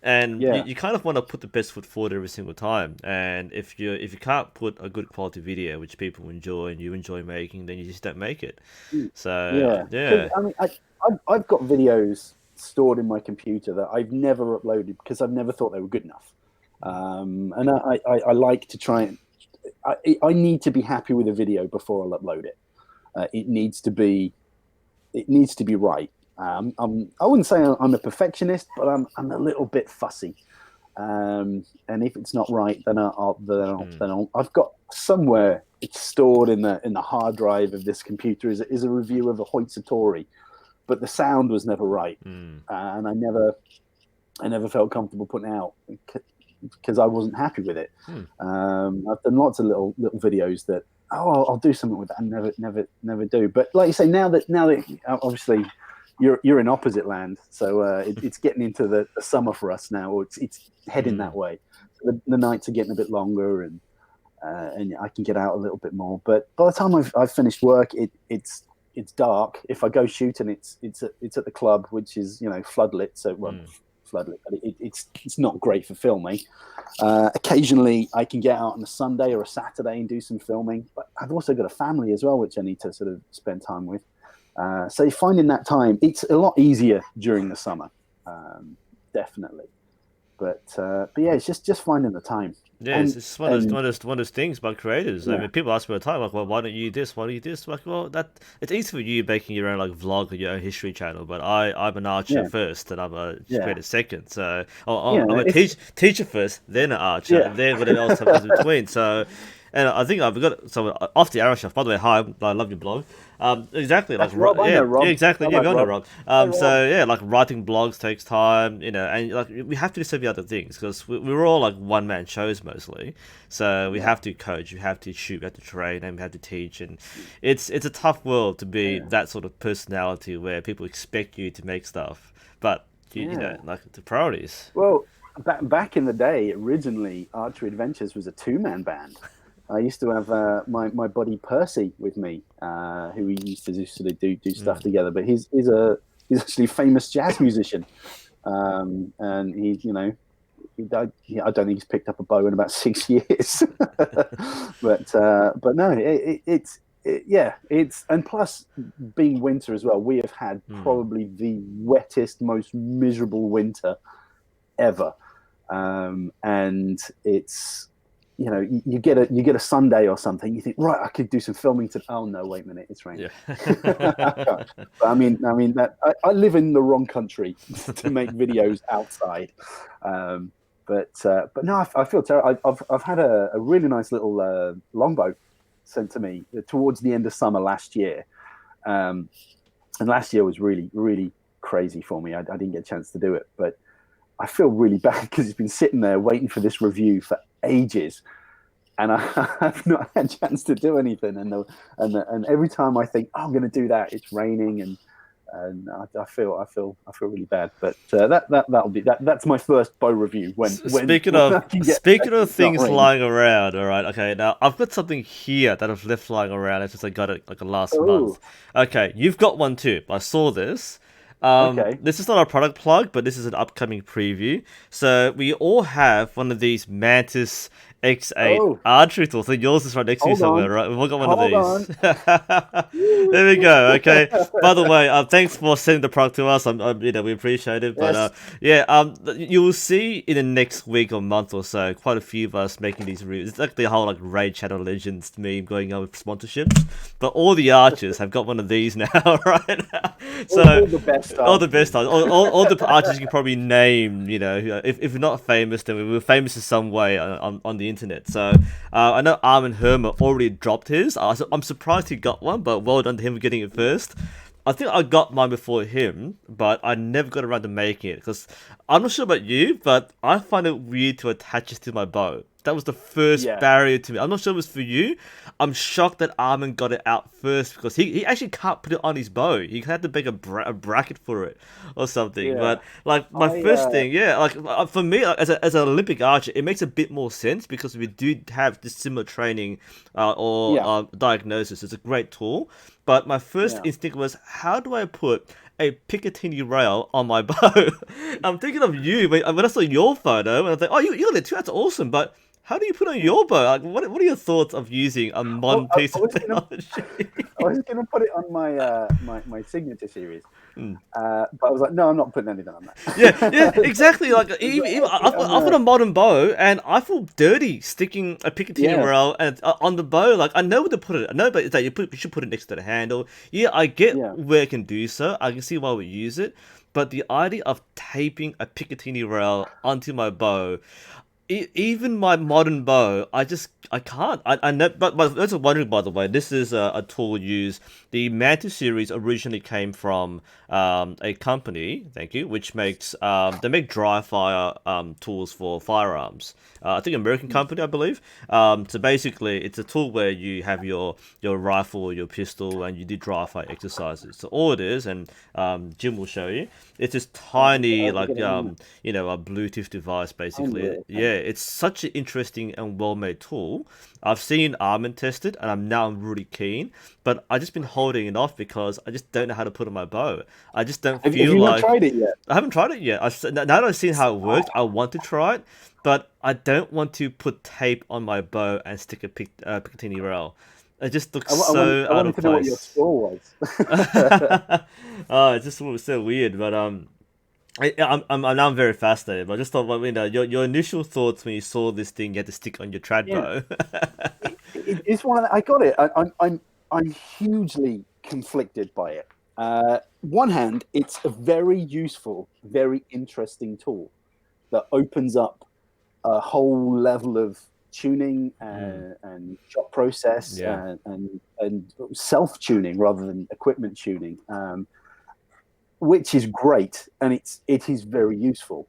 and yeah, you kind of want to put the best foot forward every single time. And if you can't put a good quality video which people enjoy and you enjoy making, then you just don't make it. mm, So yeah. Because yeah. I mean, I've got videos stored in my computer that I've never uploaded because I've never thought they were good enough. And I like to try and I need to be happy with a video before I'll upload it. It needs to be right. I wouldn't say I'm a perfectionist, but I'm a little bit fussy. And if it's not right, I've got somewhere it's stored in the hard drive of this computer is a review of a Hoitsatori, but the sound was never right, Mm. and I never felt comfortable putting it out because I wasn't happy with it. Hmm. I've done lots of little videos that I'll do something with that and never do. But like you say, now that obviously you're in opposite land, so it's getting into the summer for us now, or it's heading that way. So the nights are getting a bit longer, and I can get out a little bit more. But by the time I've finished work, it's dark. If I go shooting, it's at the club, which is floodlit. So floodlit, but it's not great for filming. Occasionally, I can get out on a Sunday or a Saturday and do some filming. But I've also got a family as well, which I need to sort of spend time with. So finding that time, it's a lot easier during the summer, definitely. But yeah, it's just finding the time. Yeah, And it's one of those things about creators. I yeah, mean, people ask me all the time, like, well, why don't you do this? Why don't you do this? Like, well, it's easy for you making your own like vlog or your own history channel, but I'm an archer yeah, first, and I'm a yeah, creator second. So yeah. I'm a teacher first, then an archer, Yeah, and then whatever else happens in between. So, and I think I've got some off the arrow stuff. By the way, hi, I love your blog. Exactly, like that's Rob. I yeah, know yeah, Rob. exactly, I yeah, like we all know Rob. Rob. Hey, Rob. So yeah, like writing blogs takes time, and like we have to do so many other things because we're all like one man shows mostly. So we Yeah, have to coach, we have to shoot, we have to train, and we have to teach, and it's a tough world to be yeah, that sort of personality where people expect you to make stuff, but yeah. like the priorities. Well, back in the day, originally Archery Adventures was a two-man band. I used to have my buddy Percy with me, who we used to sort of do stuff together. But he's actually a famous jazz musician, and he died. I don't think he's picked up a bow in about 6 years. But no, yeah, it's and plus being winter as well. We have had Hmm. probably the wettest, most miserable winter ever, and it's you get a Sunday or something. You think, right, I could do some filming today. Oh no, wait a minute, it's raining. Yeah. But I mean that I live in the wrong country to make videos outside. But no, I feel terrible. I've had a really nice little longbow sent to me towards the end of summer last year, and last year was really really crazy for me. I didn't get a chance to do it, but I feel really bad because it's been sitting there waiting for this review for ages, and I've not had a chance to do anything. And every time I think, oh, I'm going to do that, it's raining, and I feel really bad. But that'll be that. That's my first bow review. When Speaking when I of can get speaking of it's not things raining. lying around, all right. Okay, now I've got something here that I've left lying around. It's just I got it like last month. Oh, Okay, you've got one too. I saw this. okay. This is not a product plug, but this is an upcoming preview. So we all have one of these Mantis X8 Oh, archery tools. So yours is right next to you hold somewhere, on, right? We've all got one of hold these. on. There we go. Okay. By the way, thanks for sending the product to us. We appreciate it. But Yes. yeah, you will see in the next week or month or so, quite a few of us making these reviews. It's like the whole like Raid Shadow Legends meme going on with sponsorships. But all the archers have got one of these now, right? So All the best all the archers. best archers, all the archers you can probably name. If we're not famous, then we were famous in some way on the internet. So I know Armin Hermer already dropped his. I'm surprised he got one, but well done to him for getting it first. I think I got mine before him, but I never got around to making it because I'm not sure about you, but I find it weird to attach it to my bow. That was the first Yeah, barrier to me. I'm not sure it was for you. I'm shocked that Armin got it out first because he actually can't put it on his bow. He had to make a bracket for it or something. yeah. But like my I first thing, yeah, like for me, like, as an Olympic archer, it makes a bit more sense because we do have this similar training or yeah, diagnosis. It's a great tool. But my first yeah. instinct was, how do I put a Picatinny rail on my bow? I'm thinking of you when I saw your photo, and I was like, oh, you got it too. That's awesome. But how do you put on your bow? Like, what are your thoughts of using a Well, modern piece I of was gonna technology? I was gonna put it on my signature series, Hmm. but I was like, no, I'm not putting anything on Yeah, that. exactly. Like even Put it I've got on a modern bow, and I feel dirty sticking a Picatinny yeah, rail and on the bow. Like I know where to put it. I know, but it's like you should put it next to the handle. Yeah, I get yeah. where it can do so. I can see why we use it, but the idea of taping a Picatinny rail onto my bow, even my modern bow, I can't. I know, but those are wondering, by the way, this is a tool used. The Mantis series originally came from a company, thank you, which makes they make dry fire tools for firearms. I think American company, I believe. So basically, it's a tool where you have your rifle or your pistol, and you do dry fire exercises. So all it is, and Jim will show you, it's this tiny I'll like get it in a Bluetooth device basically. there. Yeah, it's such an interesting and well-made tool. I've seen Armin test it, and I'm really keen. But I just been holding it off because I just don't know how to put on my bow. I just don't Have feel you not like tried it yet? I haven't tried it yet. Now that I've seen how it worked, I want to try it, but I don't want to put tape on my bow and stick a Picatinny rail. It just looks so I out wanted of to know what your place. score was. Oh, it just was so weird. But now I'm very fascinated. But I just thought, well, your initial thoughts when you saw this thing you had to stick on your trad Yeah, bow. it's one of the, I got it. I'm hugely conflicted by it. One hand, it's a very useful, very interesting tool that opens up a whole level of tuning Mm, and shot process yeah. and self tuning rather than equipment tuning, which is great and it is very useful.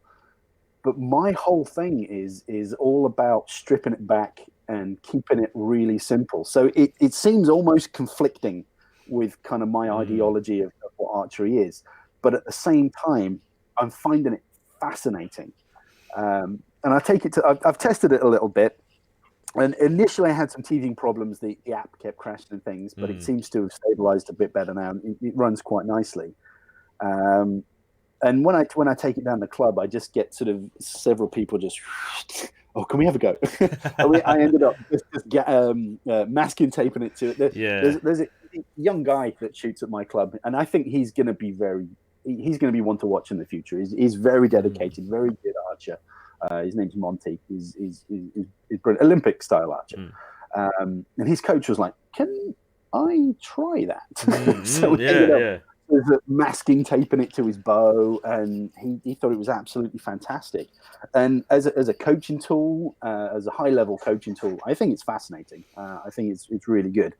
But my whole thing is all about stripping it back and keeping it really simple. So it seems almost conflicting with kind of my Mm, ideology of what archery is, but at the same time, I'm finding it fascinating. And I take it to I've tested it a little bit, and initially I had some teething problems. The app kept crashing and things, but it mm. seems to have stabilized a bit better now. It runs quite nicely. Um, and when I take it down the club, I just get sort of several people just, oh, can we have a go? I ended up masking taping it to it. Yeah. There's a young guy that shoots at my club, and I think he's going to be one to watch in the future. He's very Mm, dedicated, very good archer. His name's Monty. He's brilliant, Olympic style archer. mm, And his coach was like, "Can I try that?" So we ended yeah, up yeah. masking taping it to his bow, and he thought it was absolutely fantastic. And as a coaching tool, as a high level coaching tool, I think it's fascinating. I think it's really good.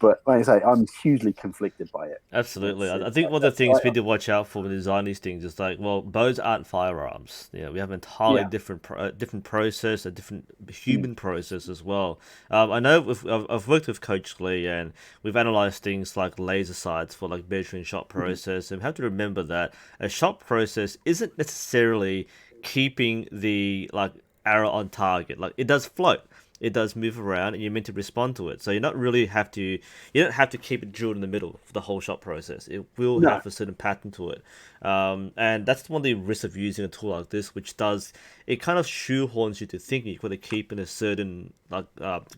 But like I say, I'm hugely conflicted by it. Absolutely. I It's think like, one of the things we need to watch out for when we design these things is like, well, bows aren't firearms. We have an entirely yeah, different process, a different mm, human process as well. I know I've worked with Coach Lee, and we've analyzed things like laser sights for like measuring shot process, and we have to remember that a shot process isn't necessarily keeping the like arrow on target. Like it does float, it does move around, and you're meant to respond to it. So you don't have to keep it drilled in the middle for the whole shot process. It will no, have a certain pattern to it, and that's one of the risks of using a tool like this, which does it kind of shoehorns you to thinking you've got to keep in a certain like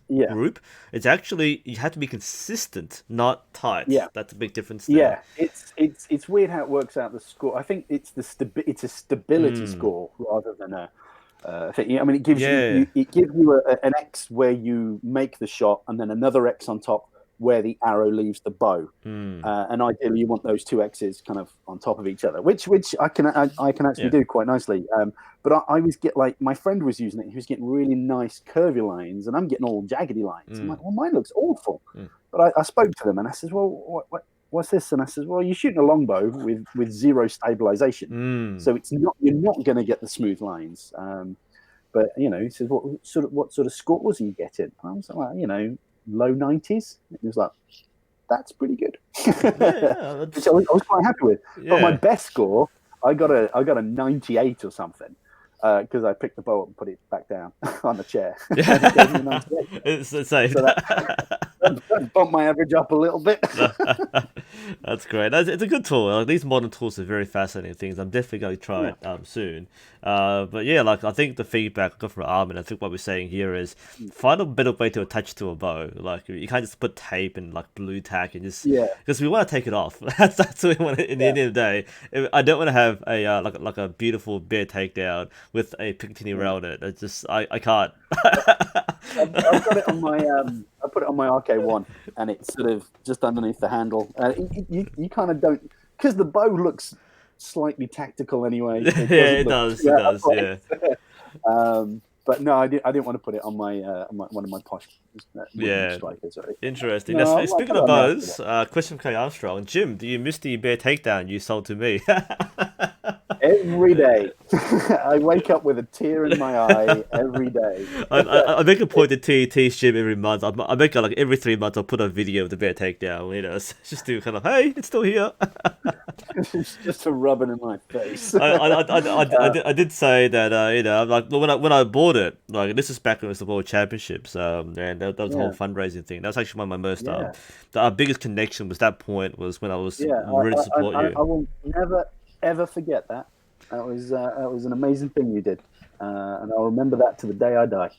yeah, group. It's actually you have to be consistent, not tight. yeah. That's a big difference there. Yeah, it's weird how it works out the score. I think it's it's a stability score rather than a thing. I mean, it gives Yeah. it gives you an X where you make the shot, and then another X on top where the arrow leaves the bow. And ideally, you want those two X's kind of on top of each other, which I can actually Yeah. do quite nicely. But I was like my friend was using it. He was getting really nice curvy lines, and I'm getting all jaggedy lines. I'm like, well, mine looks awful. But I spoke to them and I said, well, what's this? And I said, well, you're shooting a longbow with zero stabilization, so it's not you're not going to get the smooth lines. But he says, what sort of scores are you getting? And I was like, well, low 90s. And he was like, that's pretty good. Yeah. Which I was quite happy with. Yeah. But my best score, I got a 98 or something. Because I picked the bow up and put it back down on the chair. It's the same. So that bumped my average up a little bit. That's great. It's a good tool. Like, these modern tools are very fascinating things. I'm definitely going to try it soon. But yeah, like I think the feedback I got from Armin, I think what we're saying here is find a better way to attach to a bow. Like you can't just put tape and like blue tack and just because we want to take it off. That's what we want. In the end of the day, I don't want to have a like a beautiful bear takedown with a Picatinny around it. It's just I can't. I've got it on my I put it on my RK1, and it's sort of just underneath the handle. You kind of don't, because the bow looks slightly tactical anyway. It does. Yeah. But no, I didn't want to put it on my one of my posh strikers. Interesting. No, Now, I speaking put it of on bows, question from K Armstrong. Jim, do you miss the bear takedown you sold to me? Every day. I wake up with a tear in my eye every day. I make a point to tease Jim every month. I make like every 3 months I'll put a video of the bear takedown. Just to kind of, hey, it's still here. It's just a rubbing in my face. I did say that like when I bought it, like this is back when it was the World Championships, and that was the whole fundraising thing. That was actually one of my most our biggest connection was that point was when I was ready to support you. I will never ever forget that. That was an amazing thing you did, and I'll remember that to the day I die.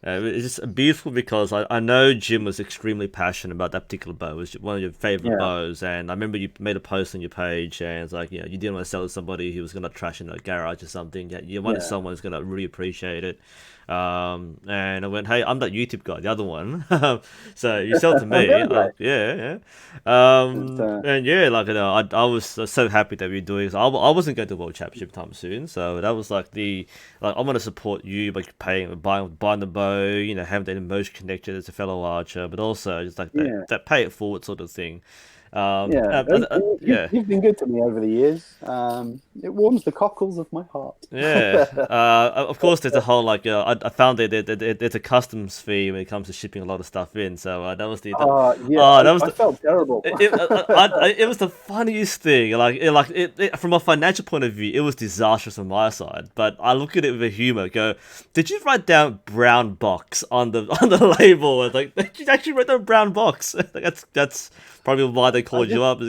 It's just beautiful because I know Jim was extremely passionate about that particular bow. It was one of your favorite bows, and I remember you made a post on your page, and it's like, you didn't want to sell it to somebody who was going to trash in a garage or something. You wanted someone who's going to really appreciate it. And I went, hey, I'm that YouTube guy, the other one. So you sell it to me. And yeah, like I was so happy that we were doing this. I wasn't going to World Championship time soon, so that was like I want to support you by buying the bow, having that emotion connection as a fellow archer, but also just like that pay it forward sort of thing. You've been good to me over the years. It warms the cockles of my heart. Of course, there's a whole I found that there's a customs fee when it comes to shipping a lot of stuff in. So that was I felt terrible. It was the funniest thing. From a financial point of view, it was disastrous on my side. But I look at it with a humor. Go, did you write down brown box on the label? It's like, did you actually write down brown box? That's probably why they called you up.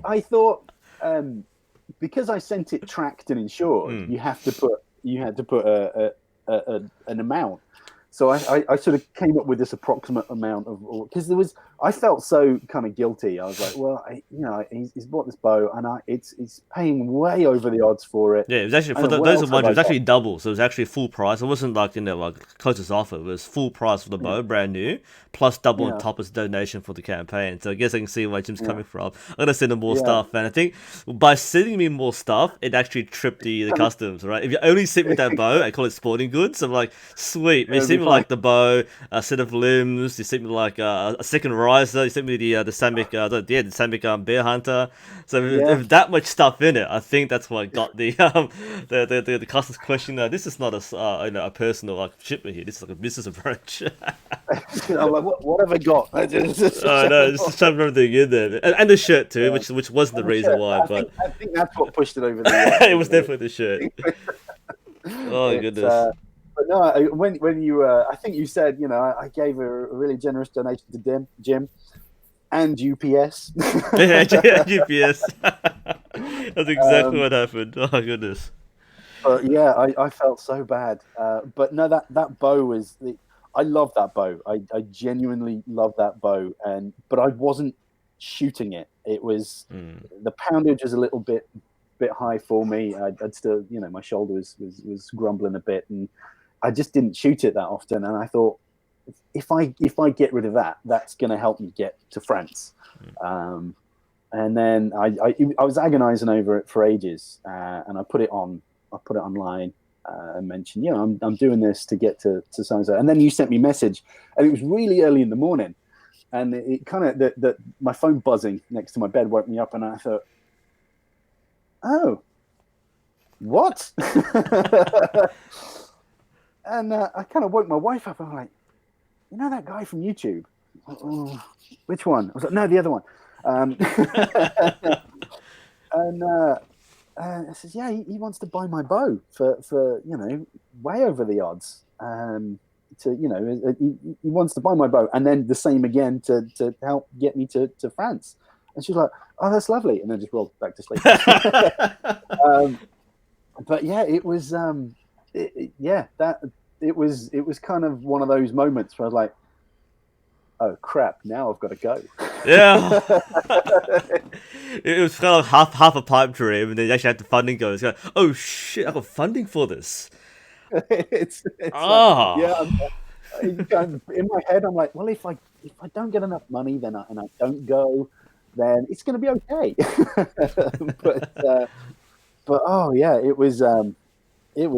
I thought because I sent it tracked and insured, you had to put an amount. So I sort of came up with this approximate amount of, because I felt so kind of guilty. I was like, well, he's bought this bow and it's paying way over the odds for it. Yeah, it was actually, for those who wonder, it was actually double. So it was actually full price. It wasn't like, closest offer. It was full price for the bow, brand new, plus double on top as a donation for the campaign. So I guess I can see where Jim's coming from. I'm going to send him more stuff. And I think by sending me more stuff, it actually tripped the customs, right? If you only sent me that bow, I call it sporting goods. I'm like, sweet. They sent me me like the bow, a set of limbs. You sent me like a second riser. You sent me the Samick, the Samick bear hunter. So if that much stuff in it, I think that's what got the customer's question. This is not a personal like shipment here. This is like a business approach. I'm like, what have I got? Oh no, just shove everything in there, and the shirt too, which wasn't the reason why, but I think that's what pushed it over the edge. it was definitely the shirt. Oh goodness. But no, when you, I think you said, I gave a really generous donation to Jim and UPS. Yeah, UPS. That's exactly what happened. Oh goodness. But yeah, I felt so bad. But no, that bow was I love that bow. I genuinely love that bow, but I wasn't shooting it. It was the poundage was a little bit high for me. I'd still, my shoulder was grumbling a bit, and I just didn't shoot it that often. And I thought, if I get rid of that, that's going to help me get to France. And then I was agonizing over it for ages, and I put it online. And mentioned, I'm doing this to get to so and so. And then you sent me a message, and it was really early in the morning, and it kind of my phone buzzing next to my bed woke me up, and I thought, oh, what? And I kind of woke my wife up. I'm like, that guy from YouTube? Oh, which one? I was like, no, the other one. And I says, yeah, he wants to buy my bow for way over the odds. He wants to buy my bow, and then the same again to help get me to France. And she's like, oh, that's lovely, and then just rolled back to sleep. But yeah, it was it was kind of one of those moments where I was like, oh crap, now I've got to go. Yeah. It was kind of half a pipe dream, and then you actually had the funding go. It's like, oh shit, I got funding for this. It's in my head, I'm like, well, if I don't get enough money, and I don't go, then it's going to be okay. But oh yeah, it was so there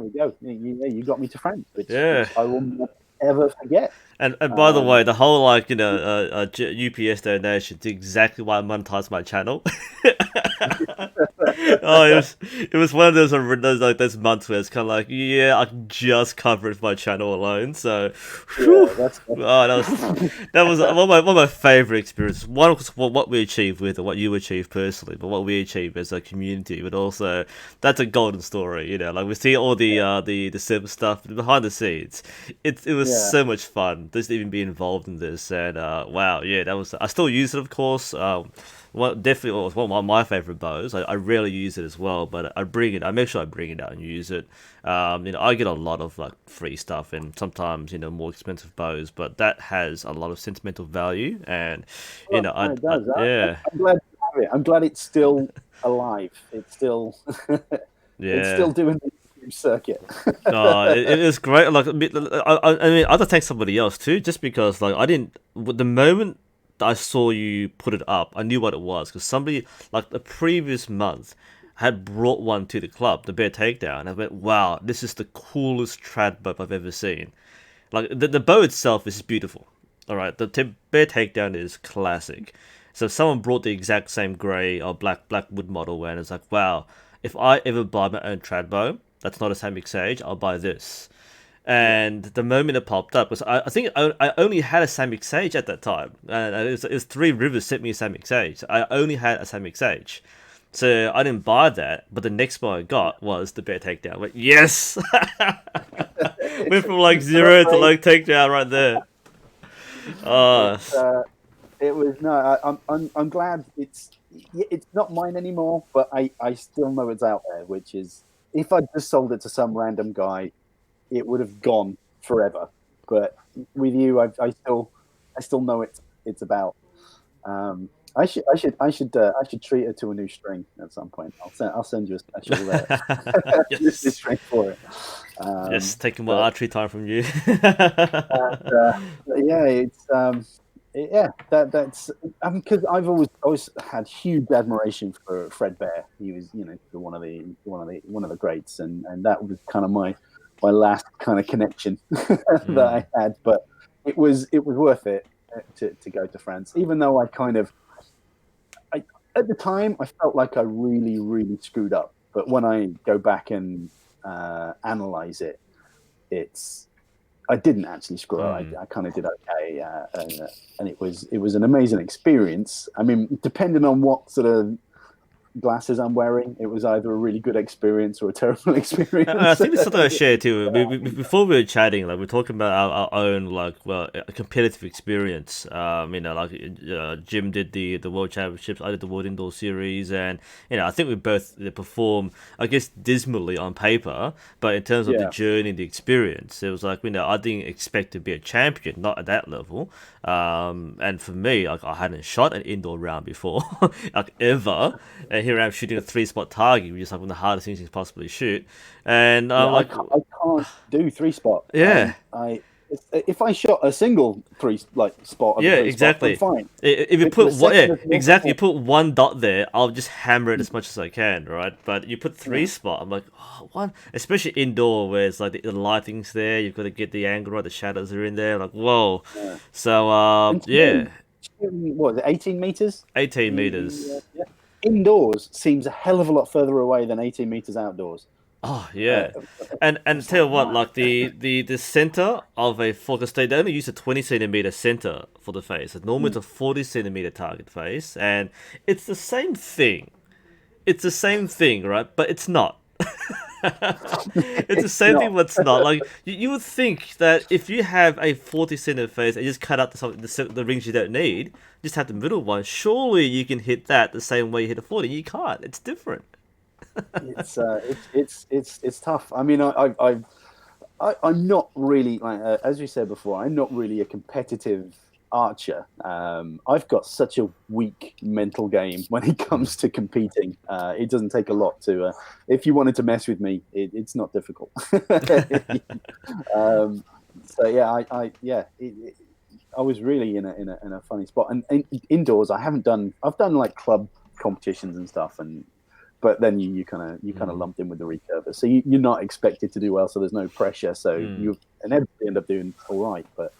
we go. You got me to France, which I will never ever forget. And by the way, the whole UPS donation did exactly why I monetized my channel. It was one of those months where it's kind of like, I can just cover it for my channel alone. So, that was one of my favorite experiences. One was what we achieved with, or what you achieved personally, but what we achieved as a community. But also, that's a golden story. Like we see all the simple stuff behind the scenes. It was so much fun just to even be involved in this. And wow, that was. I still use it, of course. Definitely was one of my favorite bows. I rarely use it as well, but I make sure I bring it out and use it. I get a lot of like free stuff and sometimes more expensive bows, but that has a lot of sentimental value. And it does. I'm glad to have it. I'm glad it's still alive. It's still it's still doing the circuit. It is great. Like I mean, I had to thank somebody else too, just because like the moment I saw you put it up, I knew what it was, because somebody like the previous month had brought one to the club, the Bear Takedown, and I went, wow, this is the coolest trad bow I've ever seen. Like the bow itself is beautiful, all right. The Bear Takedown is classic. So someone brought the exact same grey or black wood model, and it's like, wow, if I ever buy my own trad bow that's not a Samick Sage, I'll buy this. And the moment it popped up was, I think I only had a Samick Sage at that time. And it was Three Rivers sent me a Samick Sage. I only had a Samick Sage. So I didn't buy that, but the next one I got was the Bear Takedown. I went, yes! Went from like 0 to like takedown right there. It was, I'm glad it's not mine anymore, but I still know it's out there, which is, if I just sold it to some random guy, it would have gone forever. But with you, I still know it's about. I should treat her to a new string at some point. I'll send you a special string for it. Taking more archery time from you. Yeah, Yeah, that's because I've always had huge admiration for Fred Bear. He was, one of the greats, and that was kind of my last kind of connection that I had. But it was worth it to go to France, even though I at the time I felt like I really really screwed up. But when I go back and analyze it, it's I didn't actually screw up. I kind of did okay, and it was an amazing experience. I mean, depending on what sort of glasses I'm wearing, it was either a really good experience or a terrible I experience. think it's something I share too. Before we were chatting, like we're talking about our own a competitive experience. Jim did the World Championships, I did the World Indoor Series, and I think we both performed, I guess, dismally on paper, but in terms of the Yeah, journey, the experience, it was like I didn't expect to be a champion, not at that level. And for me, like I hadn't shot an indoor round before, like ever, and here I am shooting a 3-spot target, which is like one of the hardest things you can possibly shoot. And yeah. I can't do three spot. yeah, I if I shot a single spot of a yeah, three spot, I'm exactly. fine. If you But the put what, second yeah, there's more exactly. You people, put one dot there, I'll just hammer it as much as I can, right? But you put three yeah, spot, I'm like, oh, one, especially indoor where it's like the lighting's there, you've got to get the angle right, the shadows are in there, like whoa. yeah. So And yeah, shooting, what is it, 18 meters? 18 meters. Yeah. Indoors seems a hell of a lot further away than 18 meters outdoors. Oh Uh, yeah, and it's like, tell you what, wow. like the center of a focus state, they only use a 20 centimeter center for the face. Normally it's a 40 centimeter target face, and it's the same thing. It's the same thing, right? But it's not. It's the It's same thing, not. but it's not. Like you would think that if you have a 40 centimeter face and you just cut out the rings you don't need, just have the middle one. Surely you can hit that the same way you hit a 40. You can't. It's different. It's tough. I mean, I'm not really like as you said before. I'm not really a competitive archer. I've got such a weak mental game when it Mm. comes to competing. It doesn't take a lot to. If you wanted to mess with me, it's not difficult. um, so yeah, I was really in a funny spot. And indoors, I haven't done. I've done like club competitions and stuff, but then you kind of lumped in with the recurver, so you're not expected to do well. So there's no pressure. So Mm. you inevitably end up doing all right. But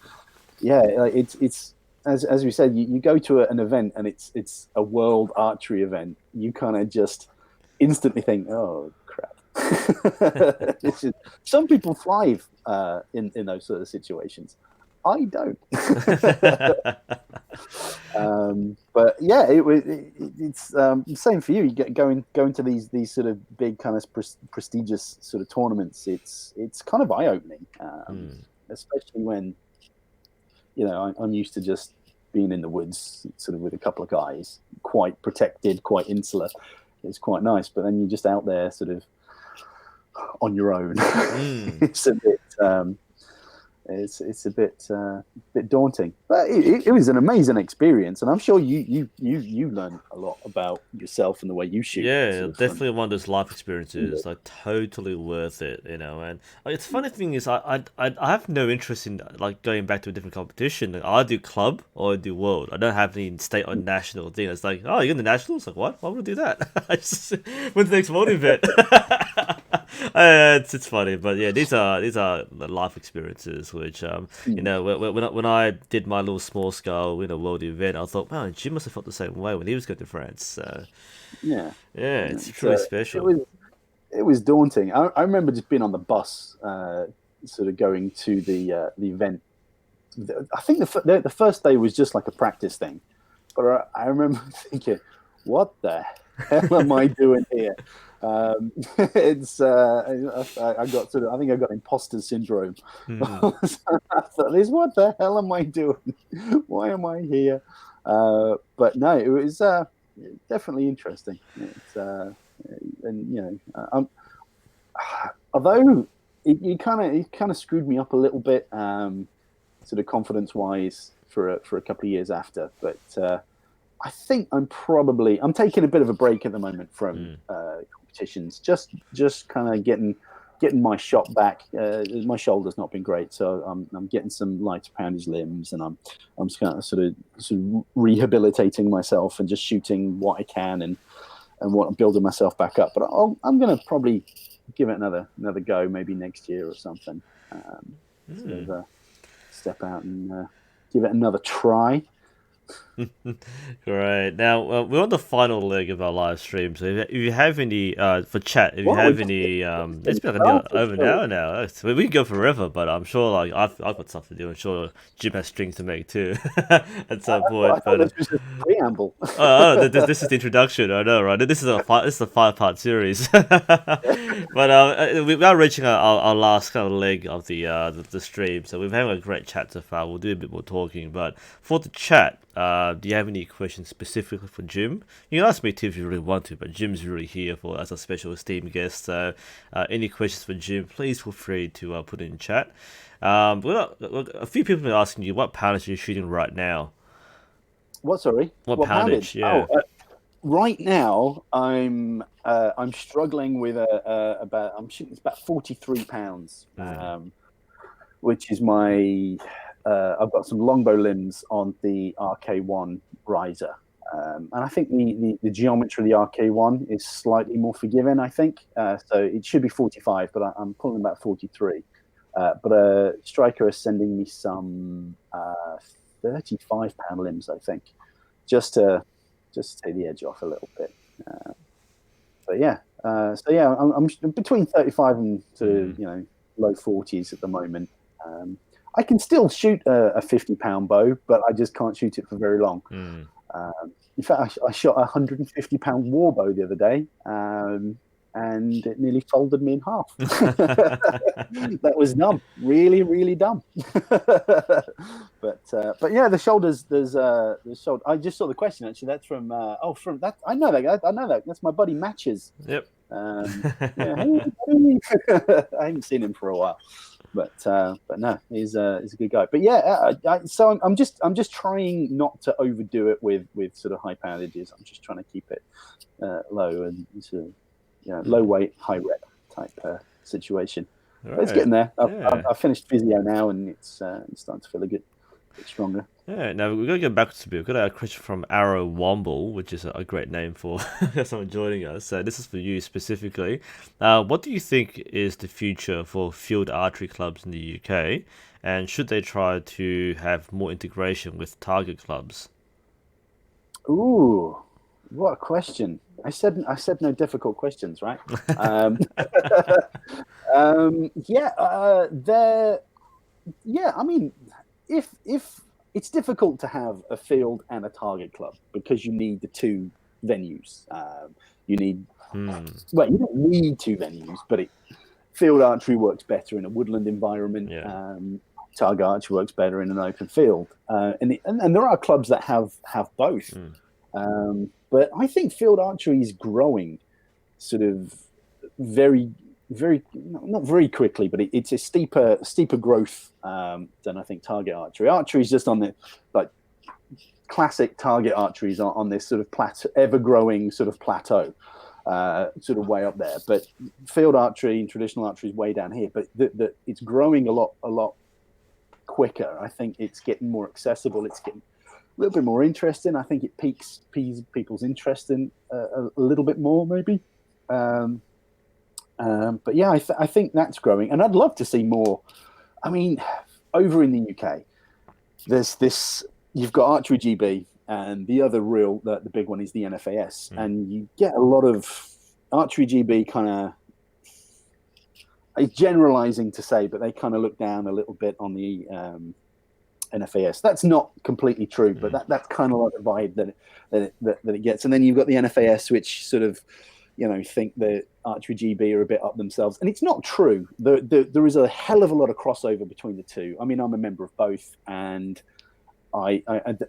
yeah, like, it's as we said, you go to an event and it's a world archery event. You kind of just instantly think, oh crap. Some people thrive in those sort of situations. I don't. But yeah, it's same for you. You get going to these sort of big kind of prestigious sort of tournaments. It's kind of eye opening, Mm. especially when I'm used to just being in the woods, sort of with a couple of guys, quite protected, quite insular. It's quite nice, but then you're just out there, sort of on your own. Mm. It's a bit. It's a bit daunting, but it was an amazing experience, and I'm sure you learned a lot about yourself and the way you shoot. Yeah, Sort of from definitely one of those life experiences. Like totally worth it. And it's funny thing is, I have no interest in like going back to a different competition. Like, I do club or I do world. I don't have any state or national thing. It's like, oh, you're in the nationals. Like, what? Why would I do that? I just went to the next world event. It's funny, but yeah, these are the life experiences which when I did my little small scale world event, I thought, wow, Jim must have felt the same way when he was going to France. So yeah, yeah, yeah. it's truly special. It was daunting. I remember just being on the bus, sort of going to the event. I think the first day was just like a practice thing, but I remember thinking, what the hell am I doing here? It's I got sort of, I think I got imposter syndrome. Hmm. I thought, what the hell am I doing? Why am I here? But no, it was definitely interesting. It's and although it kind of screwed me up a little bit, sort of confidence wise for a couple of years after, but. I think I'm taking a bit of a break at the moment from competitions, just kind of getting getting my shot back. My shoulder's not been great, so I'm getting some lighter poundage limbs, and I'm just kind of sort of rehabilitating myself and just shooting what I can and what I'm building myself back up. But I'm going to probably give it another go, maybe next year or something. Sort of step out and give it another try. Great. Now we're on the final leg of our live stream. So if you have any for chat, if you Well, have any, it's been like over an hour now. We can go forever, but I'm sure like I've got stuff to do. I'm sure Jim has strings to make too at some point. I thought this was just a preamble. This is the introduction. I know, right? This is a 5-part series. But we are reaching our last kind of leg of the stream. So we've had a great chat so far. We'll do a bit more talking, but for the chat. Do you have any questions specifically for Jim? You can ask me too if you really want to, but Jim's really here as a special esteemed guest. So, any questions for Jim, please feel free to put in chat. A few people have been asking you what poundage are you shooting right now? What? Sorry. What poundage? Yeah. Right now, I'm struggling with I'm shooting about 43 pounds, which is my. I've got some longbow limbs on the RK1 riser, and I think the geometry of the RK1 is slightly more forgiving. I think so. It should be 45, but I'm pulling about 43. But Striker is sending me some 35-pound limbs, I think, just to take the edge off a little bit. But yeah, I'm between 35 and to low 40s at the moment. I can still shoot a 50-pound bow, but I just can't shoot it for very long. In fact, I shot a 150-pound war bow the other day, and it nearly folded me in half. That was dumb, really, really dumb. But yeah, the shoulders. There's the shoulder. I just saw the question actually. That's from from that. I know that guy. I know that. That's my buddy Matches. Yep. Yeah, I haven't seen him for a while. But no, he's a good guy. But yeah, so I'm just trying not to overdo it with sort of high poundages. I'm just trying to keep it low and sort of, low weight, high rep type situation. Right. But it's getting there. I've finished physio now, and it's starting to feel a bit stronger. Yeah, now we're going to go back to a bit. We've got a question from Arrow Womble, which is a great name for someone joining us. So this is for you specifically. What do you think is the future for field archery clubs in the UK? And should they try to have more integration with target clubs? Ooh, what a question. I said no difficult questions, right? I mean, if it's difficult to have a field and a target club because you need the two venues. You need you don't need two venues, but field archery works better in a woodland environment. Yeah. Target archery works better in an open field, and there are clubs that have both. But I think field archery is growing, sort of very, very not very quickly, but it's a steeper growth than I think target archery. Archery is just on the classic target archery is on this sort of ever growing sort of plateau, sort of way up there. But field archery and traditional archery is way down here. But it's growing a lot quicker. I think it's getting more accessible. It's getting a little bit more interesting. I think it piques people's interest in a little bit more, maybe. But yeah, I think that's growing, and I'd love to see more. I mean, over in the UK, there's this. You've got Archery GB, and the other the big one is the NFAS, and you get a lot of Archery GB kind of. It's generalizing to say, but they kind of look down a little bit on the NFAS. That's not completely true, but that's kind of like the vibe that it gets. And then you've got the NFAS, which sort of, think that Archery GB are a bit up themselves, and it's not true. There is a hell of a lot of crossover between the two. I mean, I'm a member of both, and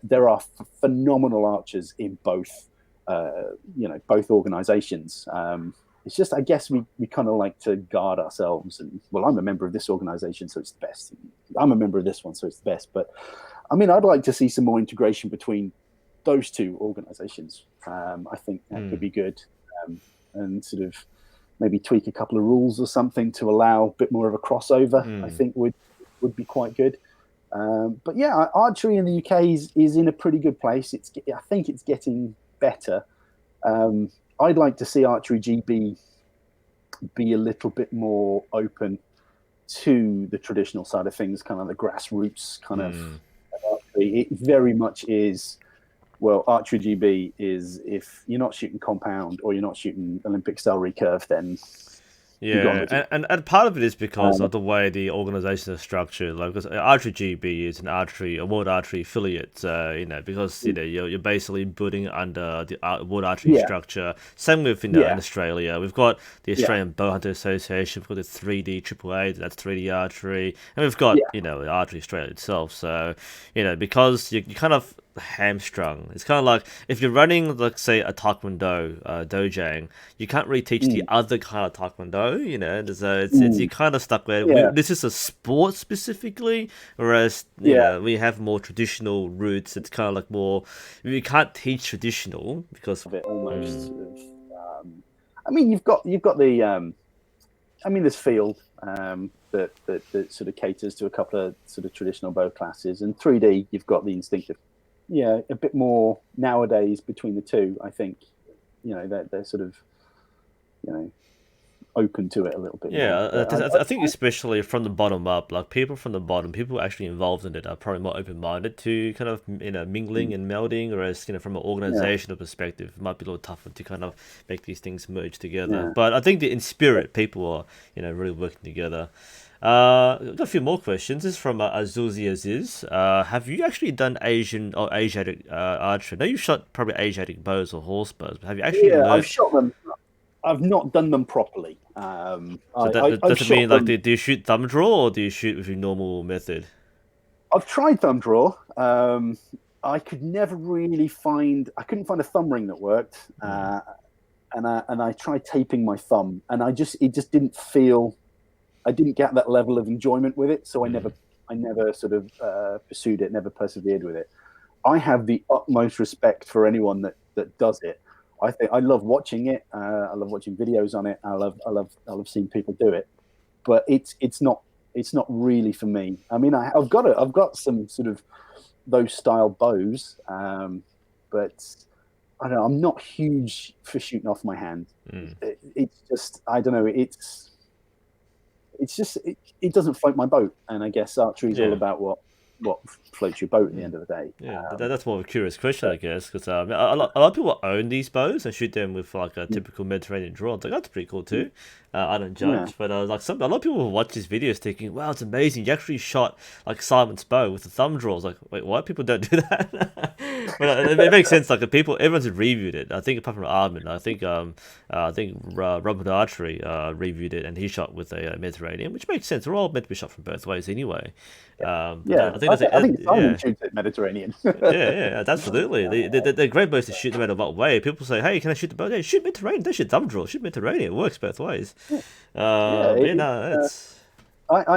there are phenomenal archers in both, both organizations. It's just, I guess we kind of like to guard ourselves, and I'm a member of this organization, so it's the best. I'm a member of this one, so it's the best. But I mean, I'd like to see some more integration between those two organizations. I think that could be good, and sort of, maybe tweak a couple of rules or something to allow a bit more of a crossover. I think would be quite good. But yeah, archery in the UK is in a pretty good place. I think it's getting better. I'd like to see Archery GB be a little bit more open to the traditional side of things, kind of the grassroots kind of archery. It very much is. Well, Archery GB is, if you're not shooting compound or you're not shooting Olympic style recurve, then Yeah, and part of it is because of the way the organization is structured. Like, because Archery GB is a World Archery affiliate. Because you're basically building under the World Archery structure. Same with in Australia, we've got the Australian Bowhunter Association. We've got the 3D AAA, that's 3D Archery, and we've got Archery Australia itself. So because you kind of hamstrung. It's kind of like if you're running, like, say, a taekwondo dojang, you can't really teach the other kind of taekwondo. So you're kind of stuck there. This is a sport specifically, whereas we have more traditional roots. It's kind of like more, we can't teach traditional because of it almost. I mean, you've got the there's field that sort of caters to a couple of sort of traditional bow classes, and 3D you've got the Instinctive. Yeah, a bit more nowadays between the two. I think, they're sort of, open to it a little bit. Yeah, I think especially from the bottom up, like people from the bottom, people actually involved in it are probably more open-minded to kind of mingling and melding, whereas from an organizational perspective, it might be a little tougher to kind of make these things merge together. Yeah. But I think that in spirit, people are really working together. Got a few more questions. This is from Azuzi Aziz. Have you actually done Asian or Asiatic archery? I know you've shot probably Asiatic bows or horse bows, but have you actually learned? I've shot them. I've not done them properly. So does it mean, like, do you shoot thumb draw or do you shoot with your normal method? I've tried thumb draw. I could never really I couldn't find a thumb ring that worked. And I tried taping my thumb, and it just didn't feel. I didn't get that level of enjoyment with it, so I never sort of pursued it, never persevered with it. I have the utmost respect for anyone that does it. I love watching it. I love watching videos on it. I love seeing people do it, but it's not really for me. I mean, I've got some sort of those style bows, but I don't know. I'm not huge for shooting off my hand. It's just, I don't know. It's just it doesn't float my boat, and I guess archery is all about what floats your boat at the end of the day. Yeah, that's more of a curious question, I guess, because a lot of people own these bows and shoot them with like a typical Mediterranean draw. Like, that's pretty cool too. I don't judge, but a lot of people will watch these videos thinking, "Wow, it's amazing! You actually shot like Simon's bow with the thumb draws." Like, wait, what? People don't do that. But it makes sense. Like, everyone's reviewed it. I think apart from Armin, I think Robert Archery reviewed it, and he shot with a Mediterranean, which makes sense. They're all meant to be shot from both ways anyway. I think Simon shoots it Mediterranean. yeah, absolutely. They're great bows to shoot no matter what way. People say, "Hey, can I shoot the bow?" Yeah, shoot Mediterranean. Don't shoot thumb draw. Shoot Mediterranean. It works both ways. I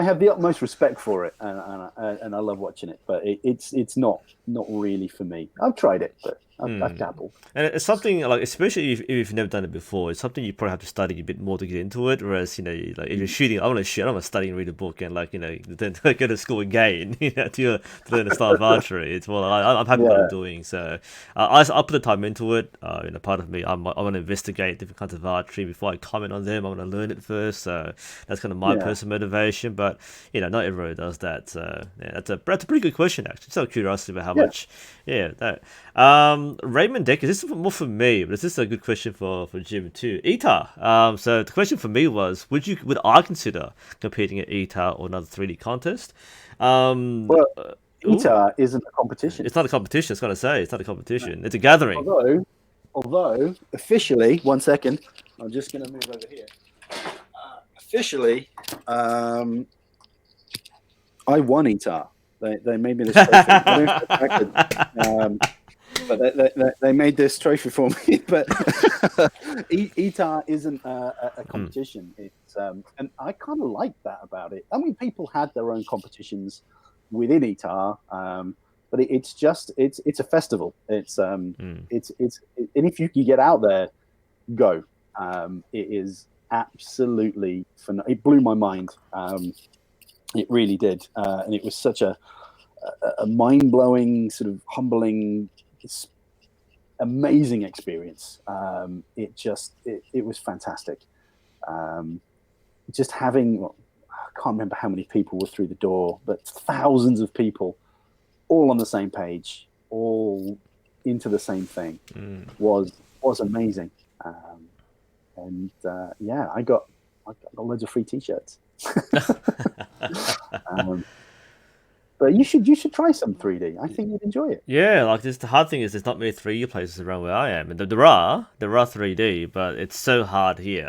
have the utmost respect for it, and I love watching it, but it's not really for me. I've tried it, but I've dabbled. And it's something, like, especially if you've never done it before, it's something you probably have to study a bit more to get into it. Whereas, like, if you're shooting, I want to shoot, I don't want to study and read a book and, like, then go to school again, to learn the style of archery. It's more like, I'm happy with what I'm doing. So I put the time into it. Part of me, I want to investigate different kinds of archery before I comment on them. I want to learn it first. So that's kind of my personal motivation. But not everybody does that. So that's a pretty good question, actually. Just out of curiosity about how much. Raymond Decker, this is more for me, but this is a good question for Jim too. ETA. So the question for me was, would I consider competing at ETA or another 3D contest? ETA isn't a competition. It's not a competition. I was going to say, it's not a competition. It's a gathering. Although officially, one second, I'm just going to move over here. Officially, I won ETA. They made me this trophy. I don't know but they made this trophy for me. But ETA isn't a competition. It's and I kind of like that about it. I mean, people had their own competitions within ETA, but it's a festival. It's and if you can get out there, go. It is absolutely it blew my mind. It really did, and it was such a mind-blowing, sort of humbling, amazing experience. It was fantastic. Just having, well, I can't remember how many people were through the door, but thousands of people all on the same page, all into the same thing, was amazing. And I got loads of free t-shirts. But you should try some 3D. I think you'd enjoy it. Yeah, like this. The hard thing is there's not many 3D places around where I am, and there are 3D, but it's so hard here.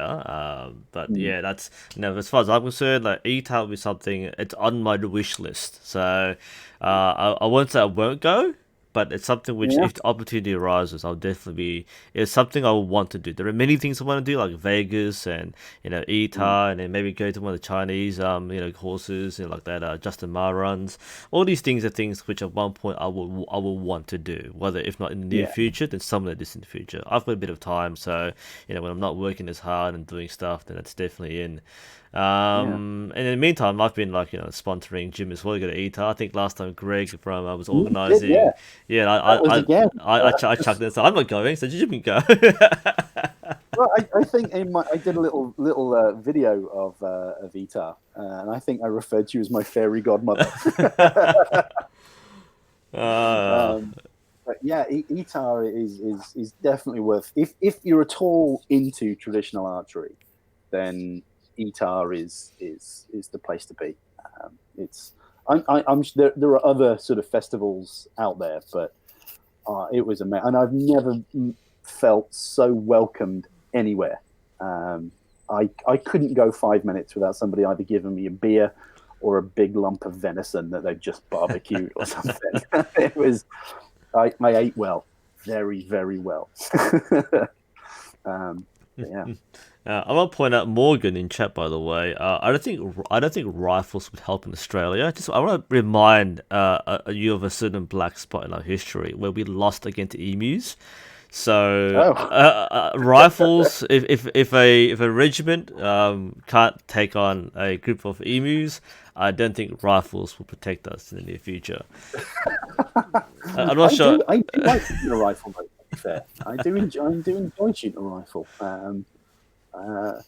But yeah, that's as far as I'm concerned, like ETA will be something. It's on my wish list. So I won't say I won't go, but it's something which, if the opportunity arises, I'll definitely be. It's something I will want to do. There are many things I want to do, like Vegas and ETA, and then maybe go to one of the Chinese courses, like that Justin Ma runs. All these things are things which at one point I will want to do. Whether if not in the near future, then some of the distant future. I've got a bit of time, so when I'm not working as hard and doing stuff, then it's definitely in. And in the meantime, I've been sponsoring Jim as well. You got to ETA. I think last time Greg from I was organising. I chucked it. So I'm not going. So Jim can go. Well, I think I did a little video of ETA, and I think I referred to you as my fairy godmother. But yeah, ETA is definitely worth. If you're at all into traditional archery, then ETA is the place to be. I'm there are other sort of festivals out there, but it was amazing, and I've never felt so welcomed anywhere. I couldn't go 5 minutes without somebody either giving me a beer or a big lump of venison that they've just barbecued or something. It was I ate well, very, very well. Yeah. I want to point out Morgan in chat, by the way. I don't think rifles would help in Australia. I want to remind you of a certain black spot in our history where we lost against emus. So rifles, if a regiment can't take on a group of emus, I don't think rifles will protect us in the near future. I'm not sure. I do like shooting a rifle, though, to be fair. I do enjoy shooting a rifle. I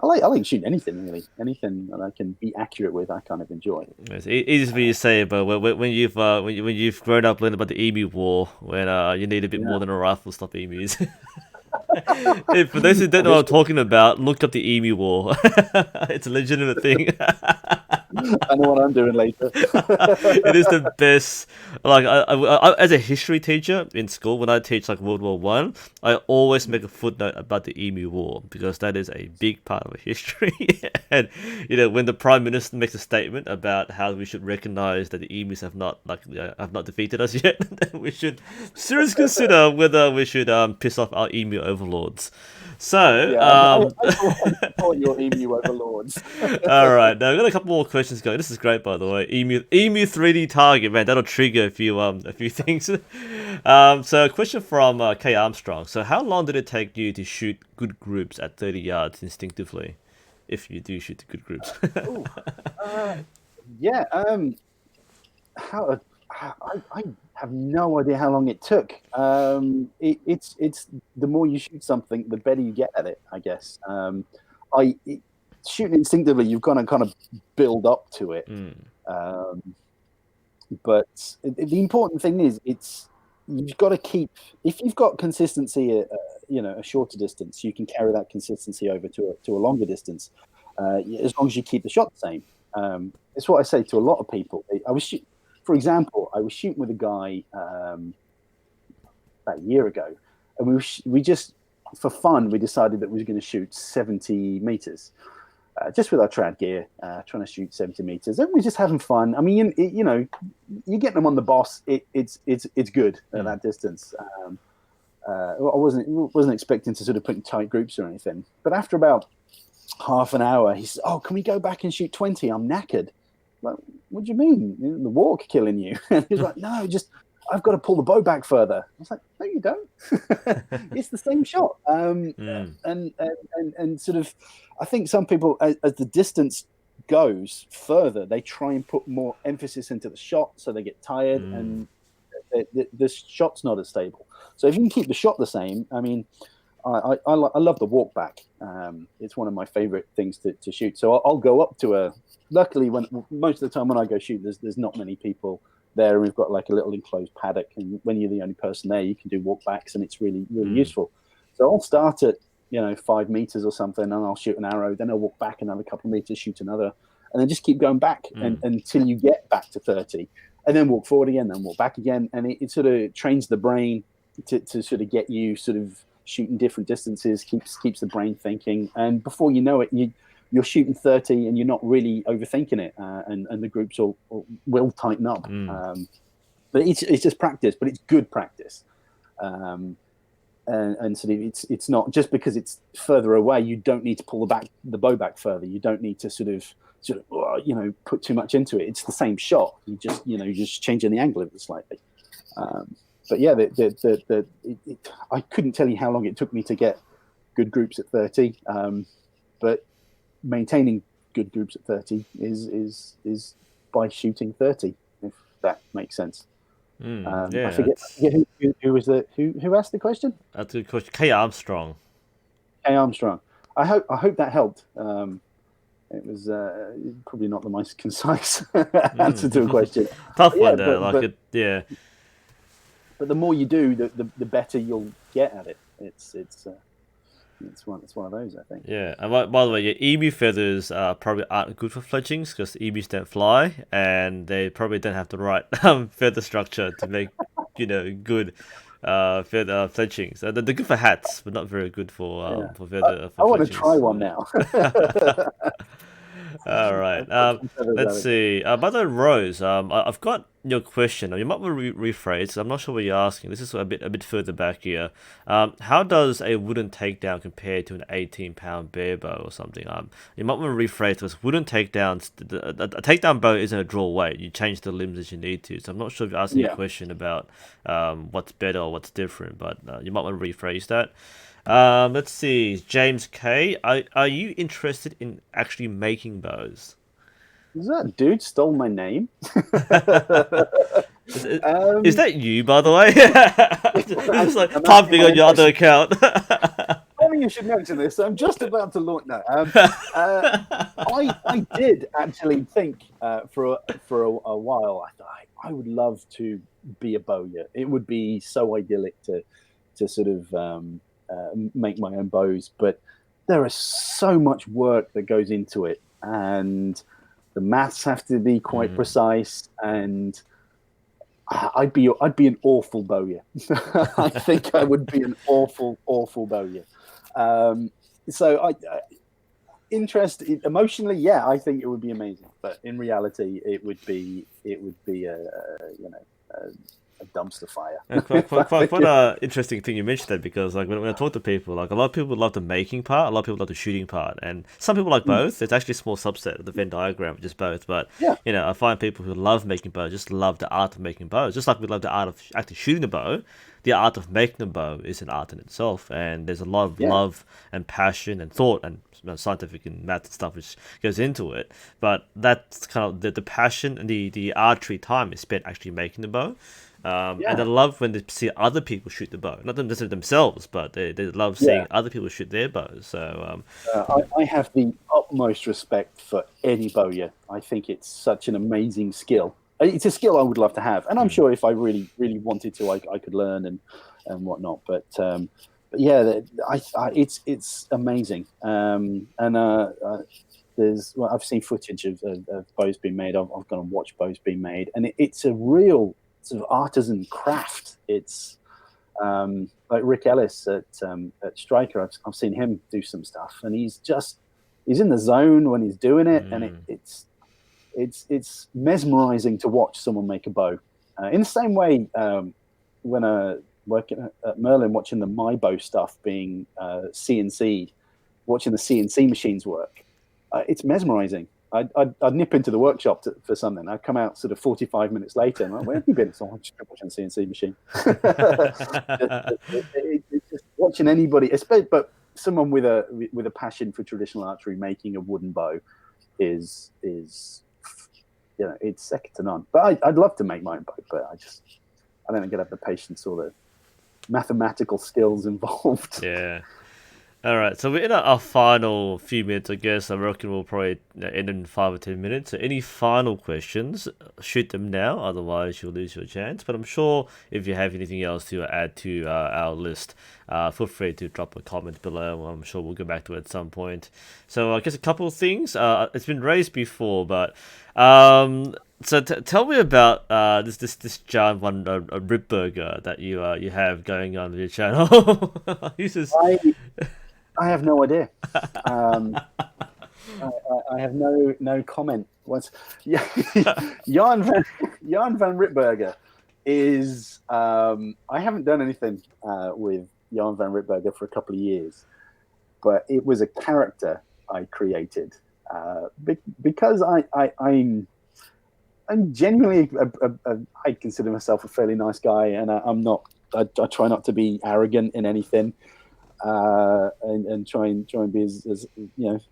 like shooting anything, really. Anything that I can be accurate with, I kind of enjoy. It's easy for you to say, but when you've grown up learning about the emu war, when you need a bit more than a rifle to stop emus. For those who don't know what I'm talking about, look up the emu war. It's a legitimate thing. I know what I'm doing later. It is the best. Like I, as a history teacher in school, when I teach like World War One, I always make a footnote about the Emu War because that is a big part of history. And when the Prime Minister makes a statement about how we should recognise that the emus have not defeated us yet, then we should seriously consider whether we should piss off our emu overlords. So, I call your emu overlords. All right, now I've got a couple more questions going. This is great, by the way. Emu 3D target, man, that'll trigger a few things. So a question from K Armstrong. So how long did it take you to shoot good groups at 30 yards instinctively, if you do shoot the good groups? I have no idea how long it took. It's the more you shoot something, the better you get at it, I guess. Shooting instinctively, you've got to kind of build up to it. But the important thing is, you've got to keep. If you've got consistency at a shorter distance, you can carry that consistency over to a longer distance, as long as you keep the shot the same. It's what I say to a lot of people. For example, I was shooting with a guy about a year ago, and we just, for fun, we decided that we were going to shoot 70 meters, just with our trad gear, trying to shoot 70 meters, and we're just having fun. I mean, you're getting them on the boss. It's good at that distance. I wasn't expecting to sort of put in tight groups or anything, but after about half an hour, he said, "Oh, can we go back and shoot 20? I'm knackered." Like, what do you mean? The walk killing you? And he's like, "No, just I've got to pull the bow back further. I was like, no, you don't. It's the same shot. And sort of, I think some people, as the distance goes further, they try and put more emphasis into the shot, so they get tired, and the shot's not as stable. So if you can keep the shot the same, I mean, I love the walk back. It's one of my favorite things to shoot. So I'll go up to a. Luckily, when most of the time when I go shoot, there's not many people there. We've got like a little enclosed paddock, and when you're the only person there, you can do walk backs, and it's really useful. So I'll start at 5 meters or something, and I'll shoot an arrow. Then I'll walk back another couple of meters, shoot another, and then just keep going back until you get back to 30, and then walk forward again, then walk back again, and it sort of trains the brain to sort of get you sort of shooting different distances, keeps the brain thinking, and before you know it, you're shooting 30 and you're not really overthinking it, and the groups will tighten up. But it's just practice, but it's good practice. And sort of it's not just because it's further away, you don't need to pull the bow back further. You don't need to sort of put too much into it. It's the same shot. You just changing the angle of it slightly. But yeah, I couldn't tell you how long it took me to get good groups at 30. But maintaining good groups at 30 is by shooting 30, if that makes sense. I forget who asked the question. That's a good question. K Armstrong. I hope that helped. It was probably not the most concise answer to a question. Tough one though. But the more you do, the better you'll get at it. It's one of those, I think. Yeah, and by the way, emu feathers probably aren't good for fletchings because emus don't fly, and they probably don't have the right feather structure to make good feather fletchings. They're good for hats, but not very good for feather. I want to try one now. All right. Let's see. By the way, Rose, I've got your question. You might want to rephrase. I'm not sure what you're asking. This is a bit further back here. How does a wooden takedown compare to an 18-pound bear bow or something? You might want to rephrase this. Wooden takedowns. A takedown bow isn't a draw weight. You change the limbs as you need to. So I'm not sure if you're asking a question about what's better or what's different, but you might want to rephrase that. Let's see, James K. Are you interested in actually making bows? Is that dude stole my name? Is that you, by the way? It's like pumping on your other account. Funny you should mention this. I'm just about to launch. No, I did actually think for a while. I thought I would love to be a bowyer. It would be so idyllic to sort of make my own bows, but there is so much work that goes into it, and the maths have to be quite precise, and I'd be an awful bowyer. I think I would be an awful bowyer. So interest emotionally, yeah, I think it would be amazing, but in reality, it would be a dumpster fire. Quite an interesting thing you mentioned that, because like when I talk to people, like a lot of people love the making part, a lot of people love the shooting part, and some people like both. There's actually a small subset of the Venn diagram, which is both. But I find people who love making bows just love the art of making bows, just like we love the art of actually shooting the bow. The art of making the bow is an art in itself, and there's a lot of love and passion and thought and scientific and math and stuff which goes into it. But that's kind of the passion and the archery time is spent actually making the bow. And they love when they see other people shoot the bow, not necessarily themselves, but they love seeing other people shoot their bows. So I have the utmost respect for any bowyer. I think it's such an amazing skill. It's a skill I would love to have, and I'm sure if I really wanted to, I could learn and whatnot. But yeah, it's amazing. I've seen footage of bows being made. I've gone and watched bows being made, and it's a real sort of artisan craft. It's like Rick Ellis at Striker. I've seen him do some stuff, and he's in the zone when he's doing it, and it's mesmerizing to watch someone make a bow. In the same way, when working at Merlin, watching the My Bow stuff being CNC'd, watching the CNC machines work, it's mesmerizing. I'd nip into the workshop for something. I'd come out sort of 45 minutes later, and I'm like, where have you been? So I'm just watching the CNC machine. It's just watching anybody, especially, but someone with a passion for traditional archery, making a wooden bow is it's second to none. But I'd love to make my own bow, but I don't think I'd have the patience or the mathematical skills involved. Yeah. All right, so we're in our final few minutes, I guess. I reckon we'll probably end in 5 or 10 minutes. So any final questions, shoot them now. Otherwise, you'll lose your chance. But I'm sure if you have anything else to add to our list, feel free to drop a comment below. I'm sure we'll go back to it at some point. So I guess a couple of things. It's been raised before, but so tell me about this John Van Ripburger that you have going on with your channel. I have no idea. I have no comment. Jan van Ripburger is. I haven't done anything with Jan van Ripburger for a couple of years, but it was a character I created because I'm genuinely I consider myself a fairly nice guy, and I'm not. I try not to be arrogant in anything. And try and be as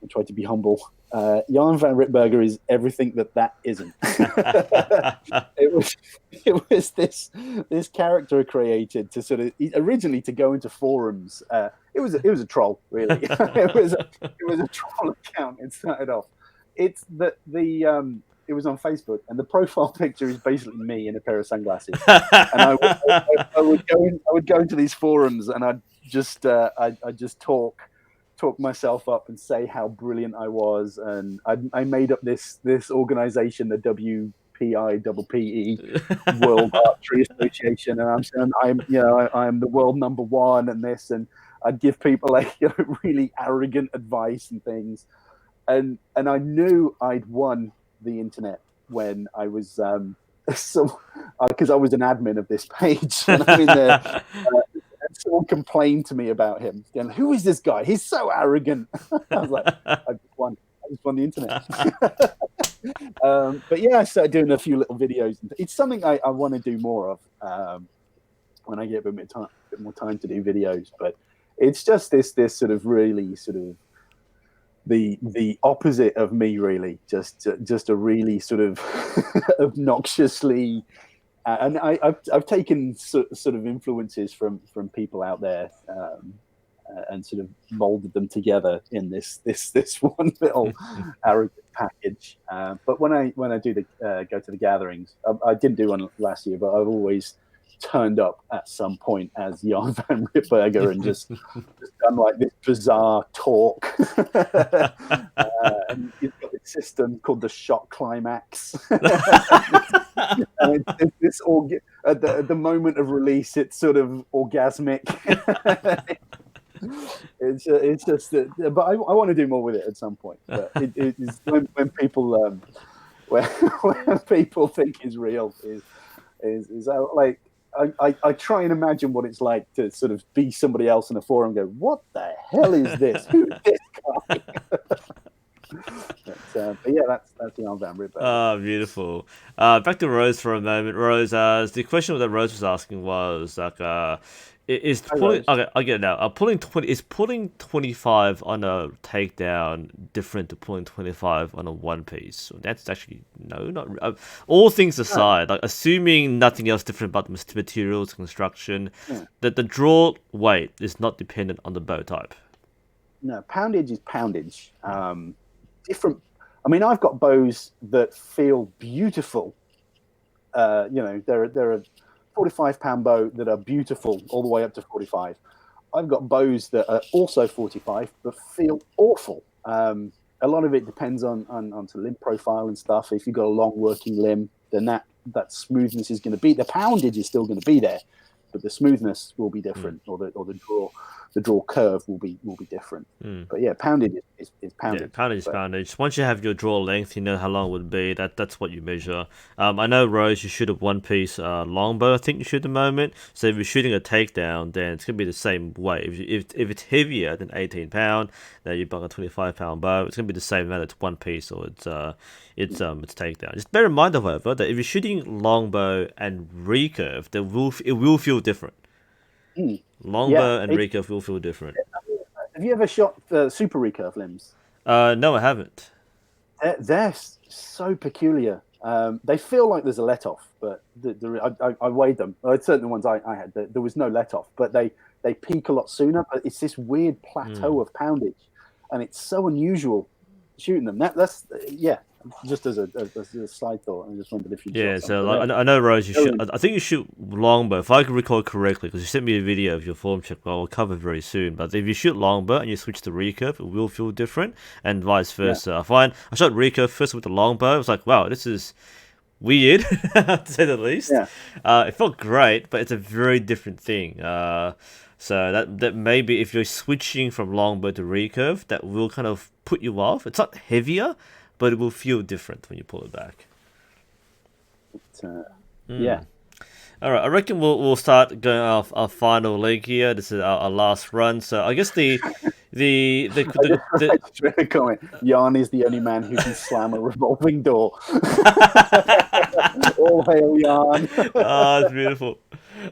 try to be humble. Jan van Ripburger is everything that isn't. it was this character created to sort of originally to go into forums. It was a troll, really. it was a troll account. It started off. It's it was on Facebook, and the profile picture is basically me in a pair of sunglasses. And I would go into these forums, and I'd just talk myself up and say how brilliant I was, and I made up this organization, the WPIPPE, World Archery Association, and I'm saying I'm the world #1 and this, and I'd give people like really arrogant advice and things, and I knew I'd won the internet when I was because I was an admin of this page, and I'm in there. Someone complained to me about him. Going, who is this guy? He's so arrogant. I was like, I just won the internet. But yeah, I started doing a few little videos. It's something I want to do more of when I get a bit more time to do videos. But it's just this sort of really sort of the opposite of me, really. Just a really sort of obnoxiously. And I've taken sort of influences from people out there and sort of molded them together in this one little arrogant package. But when I do go to the gatherings, I didn't do one last year, but I've always turned up at some point as Jan van Ripburger and just done like this bizarre talk. And you've got this system called the shot climax. And it's all at the moment of release, it's sort of orgasmic. It's just that, but I want to do more with it at some point. But it is when people when people think is real is like I try and imagine what it's like to sort of be somebody else in a forum and go, what the hell is this? Who's this guy? But yeah, that's Jan van Ripburger. Oh, beautiful. Back to Rose for a moment. Rose, the question that Rose was asking was like, is pulling? Okay, I get it now. Pulling 20 is pulling 25 on a takedown different to pulling 25 on a one piece. That's actually not all things aside. Like assuming nothing else different about the materials construction, that the draw weight is not dependent on the bow type. No, poundage is poundage. Different. I mean, I've got bows that feel beautiful. There are 45-pound bow that are beautiful all the way up to 45. I've got bows that are also 45 but feel awful. A lot of it depends on limb profile and stuff. If you've got a long working limb, then that smoothness is going to be, the poundage is still going to be there, but the smoothness will be different, or the draw. the draw curve will be different. But yeah, poundage is poundage. Yeah, poundage is poundage. Once you have your draw length, you know how long it would be. That's what you measure. I know, Rose, you shoot a one-piece longbow. I think you shoot at the moment. So if you're shooting a takedown, then it's gonna be the same weight. If it's heavier than 18 pound, then you buy a 25-pound bow. It's gonna be the same amount. It's one piece or it's takedown. Just bear in mind, however, that if you're shooting longbow and recurve, it will feel different. Longbow and recurve will feel different. Have you ever shot super recurve limbs? No, I haven't. They're so peculiar. They feel like there's a let off, but I weighed them. Certainly the ones I had, there was no let off, but they peak a lot sooner. But it's this weird plateau of poundage, and it's so unusual shooting them. That's just as a side thought. I just wondered if you. Yeah, so like, I know, Rose, I think you shoot longbow, if I can recall correctly, because you sent me a video of your form check. Well, I'll cover very soon. But if you shoot longbow and you switch to recurve, it will feel different, and vice versa. I shot recurve first with the longbow. I was like, wow, this is weird, to say the least. It felt great, but it's a very different thing. So that maybe if you're switching from longbow to recurve, that will kind of put you off. It's not heavier, but it will feel different when you pull it back. Yeah. All right, I reckon we'll start going off our final leg here. This is our last run. So I guess the comment. Jan is the only man who can slam a revolving door. All hail Jan. Oh, it's beautiful.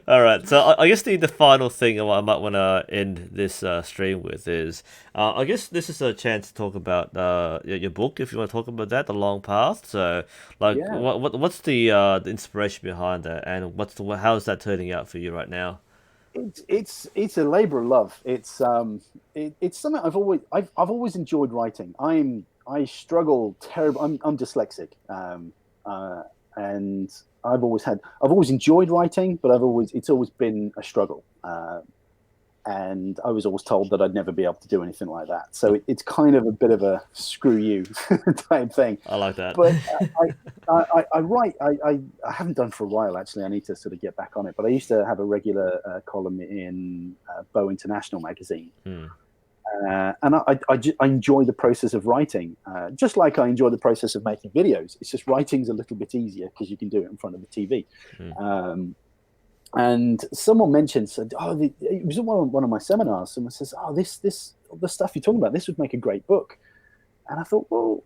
All right, so I guess the final thing I might want to end this stream with is, I guess this is a chance to talk about your book, if you want to talk about that, The Long Path. So, like, what's the inspiration behind that, and how's that turning out for you right now? It's a labor of love. It's something I've always enjoyed writing. I struggle terribly. I'm dyslexic, and I've always enjoyed writing, but it's always been a struggle. And I was always told that I'd never be able to do anything like that. So it's kind of a bit of a screw you type thing. I like that. But I write. I haven't done for a while, actually. I need to sort of get back on it. But I used to have a regular column in Bow International magazine. And I enjoy the process of writing, just like I enjoy the process of making videos. It's just writing's a little bit easier because you can do it in front of the TV. And someone said, it was one of my seminars. Someone says, the stuff you're talking about, this would make a great book. And I thought, well,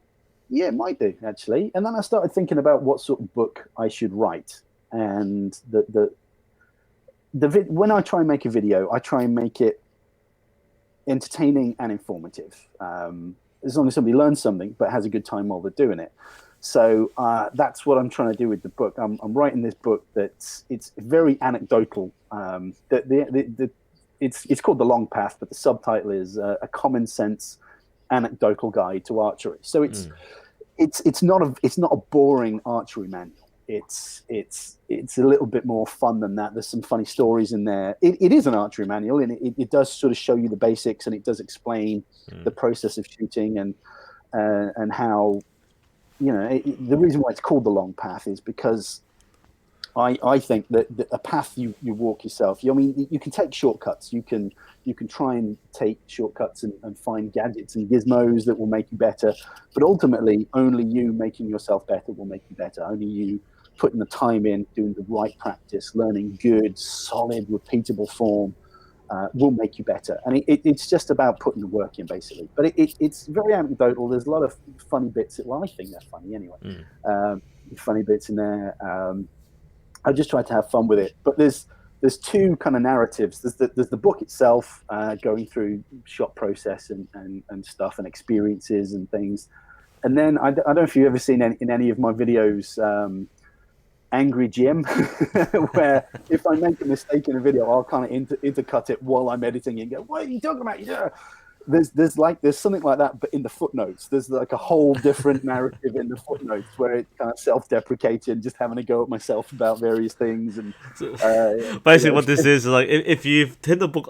yeah, it might do, actually. And then I started thinking about what sort of book I should write. And when I try and make a video, I try and make it entertaining and informative, as long as somebody learns something but has a good time while they're doing it. So that's what I'm trying to do with the book. I'm writing this book it's very anecdotal. It's called The Long Path, but the subtitle is a common sense anecdotal guide to archery. So it's not a boring archery manual. It's a little bit more fun than that. There's some funny stories in there. It is an archery manual, and it does sort of show you the basics, and it does explain the process of shooting and how, the reason why it's called The Long Path is because I think that a path you walk yourself. You can take shortcuts. You can try and take shortcuts and find gadgets and gizmos that will make you better. But ultimately, only you making yourself better will make you better. Only you putting the time in, doing the right practice, learning good, solid, repeatable form will make you better. And it's just about putting the work in, basically. But it's very anecdotal. There's a lot of funny bits. Well, I think they're funny anyway. Funny bits in there. I just tried to have fun with it. But there's two kind of narratives. There's the book itself, going through shot process and stuff and experiences and things. And then I don't know if you've ever seen in any of my videos, Angry Jim, where if I make a mistake in a video, I'll kind of intercut it while I'm editing and go, "What are you talking about?" Yeah. There's something like that, but in the footnotes, there's like a whole different narrative in the footnotes where it's kind of self-deprecating, just having a go at myself about various things. And basically, what this is like, if you've turned the book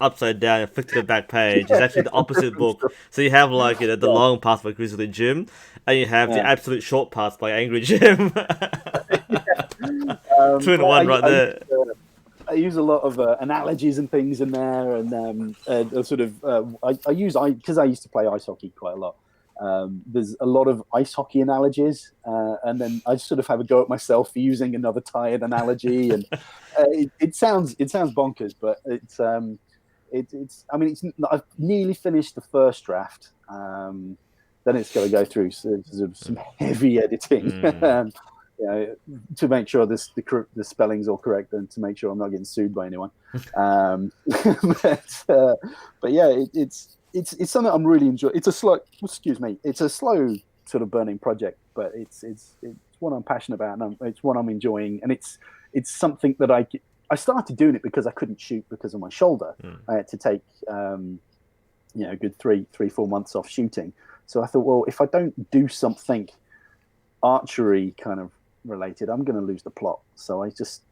upside down and flipped to the back page, it's actually the opposite book. So you have like the Long Path by Grizzly Jim, and you have the Absolute Short Path by Angry Jim. 2 in 1 right there. I use a lot of analogies and things in there, and sort of I use because I used to play ice hockey quite a lot. There's a lot of ice hockey analogies, and then I sort of have a go at myself for using another tired analogy, and it sounds bonkers, but it's I mean I've nearly finished the first draft. Then it's got to go through some heavy editing. To make sure the spelling's all correct and to make sure I'm not getting sued by anyone. But yeah, it's something I'm really enjoying. It's a slow sort of burning project, but it's one I'm passionate about, and it's one I'm enjoying, and it's something that I started doing it because I couldn't shoot because of my shoulder. I had to take a good 3-4 months off shooting. So I thought, well, if I don't do something archery kind of related, I'm going to lose the plot. So I just,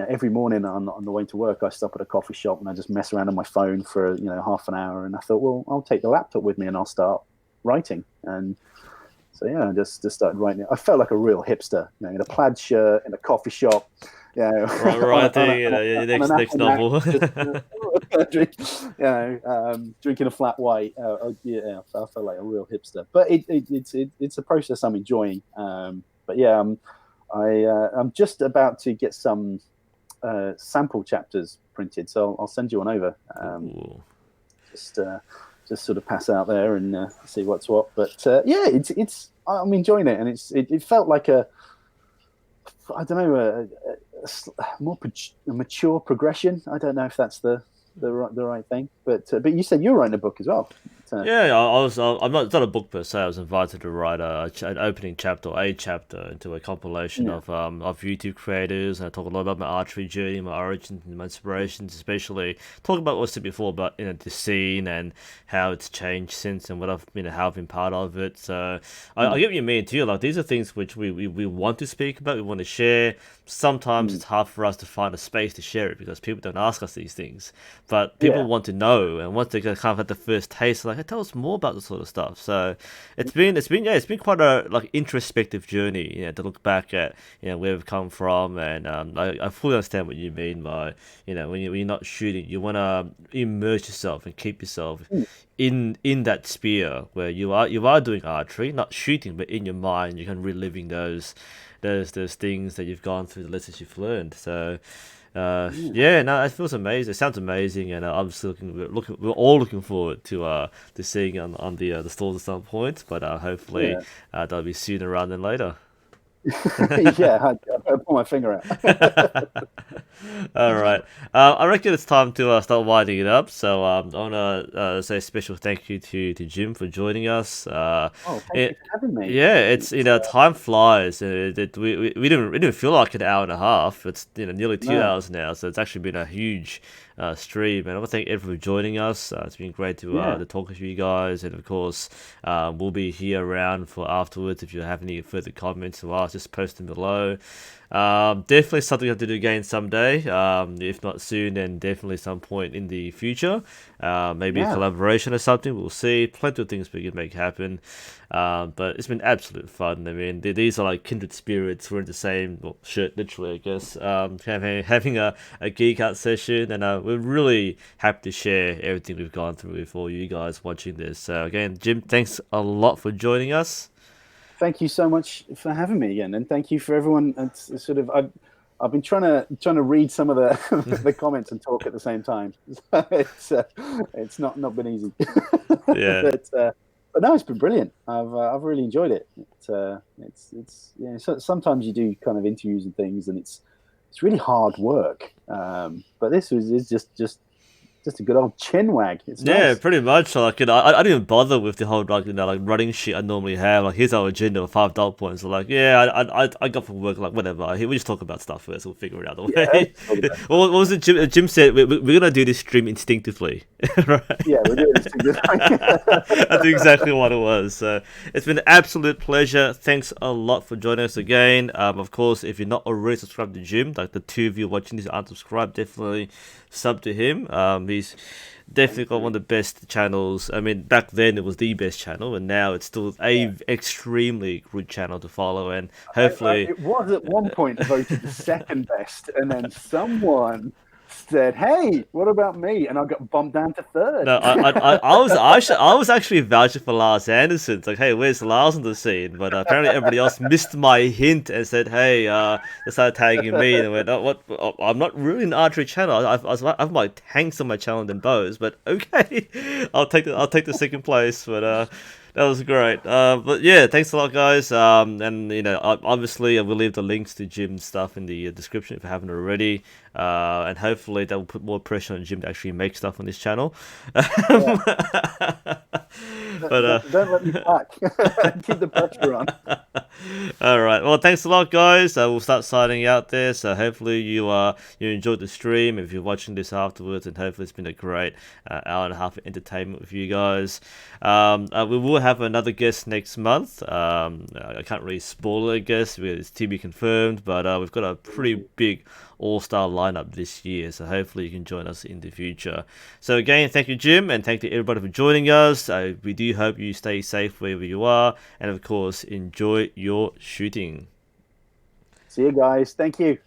every morning on the way to work, I stop at a coffee shop and I just mess around on my phone for half an hour. And I thought, well, I'll take the laptop with me and I'll start writing. And so yeah, I just started writing it. I felt like a real hipster, in a plaid shirt in a coffie shop. Writing, next novel. Drinking a flat white. I felt like a real hipster. But it's a process I'm enjoying. But yeah, I'm just about to get some sample chapters printed, so I'll send you one over. Just sort of pass out there and see what's what. But yeah, I'm enjoying it, and it felt like a more mature progression. I don't know if that's the right thing, but you said you're writing a book as well. Yeah, I'm not. It's not a book per se. I was invited to write an opening chapter, or a chapter, into a compilation of YouTube creators. And I talk a lot about my archery journey, my origins, and my inspirations. Especially talk about what I said before about the scene and how it's changed since, and what I've how I've been part of it. So I get what you mean too. Like, these are things which we want to speak about, we want to share. Sometimes it's hard for us to find a space to share it because people don't ask us these things, but people want to know, and once they kind of had the first taste, like, hey, tell us more about this sort of stuff. So it's been quite a introspective journey, to look back at where we've come from, and I fully understand what you mean by when you're not shooting, you want to immerse yourself and keep yourself in that sphere where you are doing archery, not shooting, but in your mind you can reliving those things that you've gone through, the lessons you've learned. So it feels amazing. It sounds amazing, and I'm still we're all looking forward to seeing on the stores at some point. But hopefully that'll be sooner rather than later. Yeah, I'll pull my finger out. All right. I reckon it's time to start winding it up. So I want to say a special thank you to Jim for joining us. Thank you for having me. Yeah, it's time flies. We didn't feel like an hour and a half. It's nearly 2 hours now. So it's actually been a huge stream, and I want to thank everyone for joining us. It's been great to talk with you guys, and of course we'll be here around for afterwards. If you have any further comments or ask, just post them below. Definitely something I have to do again someday. If not soon, then definitely some point in the future. Maybe a collaboration or something. We'll see. Plenty of things we can make happen. But it's been absolute fun. I mean, these are like kindred spirits. We're in the same shirt, literally, I guess. Having a geek out session, and we're really happy to share everything we've gone through with all you guys watching this. So again, Jim, thanks a lot for joining us. Thank you so much for having me again, and thank you for everyone. It's sort of I've been trying to read some of the the comments and talk at the same time. It's not been easy. Yeah. But no, it's been brilliant. I've really enjoyed it. So sometimes you do kind of interviews and things, and it's really hard work. But this is just a good old chin wag. It's nice. Pretty much. Like, I didn't even bother with the whole running shit I normally have. Like, here's our agenda of 5 dot points. So, like, I got from work, like, whatever. We just talk about stuff first. We'll figure it out the way. What was it? Jim said we're gonna do this stream instinctively, right? Yeah, we're doing instinctively. That's exactly what it was. So it's been an absolute pleasure. Thanks a lot for joining us again. Of course, if you're not already subscribed to Jim, like the two of you watching this aren't subscribed, definitely sub to him. He's definitely got one of the best channels. I mean, back then it was the best channel, and now it's still a extremely good channel to follow. And hopefully, it was at one point voted the second best, and then someone said, "Hey, what about me?" And I got bumped down to third. No, I was actually vouching for Lars Anderson. It's like, hey, where's Lars on the scene? But apparently everybody else missed my hint and said, hey, they started tagging me and I went, oh, what? Oh, I'm not really an archery channel. I've my tanks on my channel than bows, but okay, I'll take the second place. But that was great. But yeah, thanks a lot, guys. And obviously, I will leave the links to Jim's stuff in the description if you haven't already. And hopefully, that will put more pressure on Jim to actually make stuff on this channel. But Don't let me back. Keep the pressure on. all right. Well, thanks a lot, guys. We'll start signing out there. So hopefully you enjoyed the stream. If you're watching this afterwards, and hopefully it's been a great hour and a half of entertainment with you guys. We will have another guest next month. I can't really spoil it, I guess. It's to be confirmed, but we've got a pretty big all-star lineup this year, so hopefully you can join us in the future. So again, thank you, Jim, and thank you everybody for joining us. We do hope you stay safe wherever you are, and of course, enjoy your shooting. See you guys. Thank you.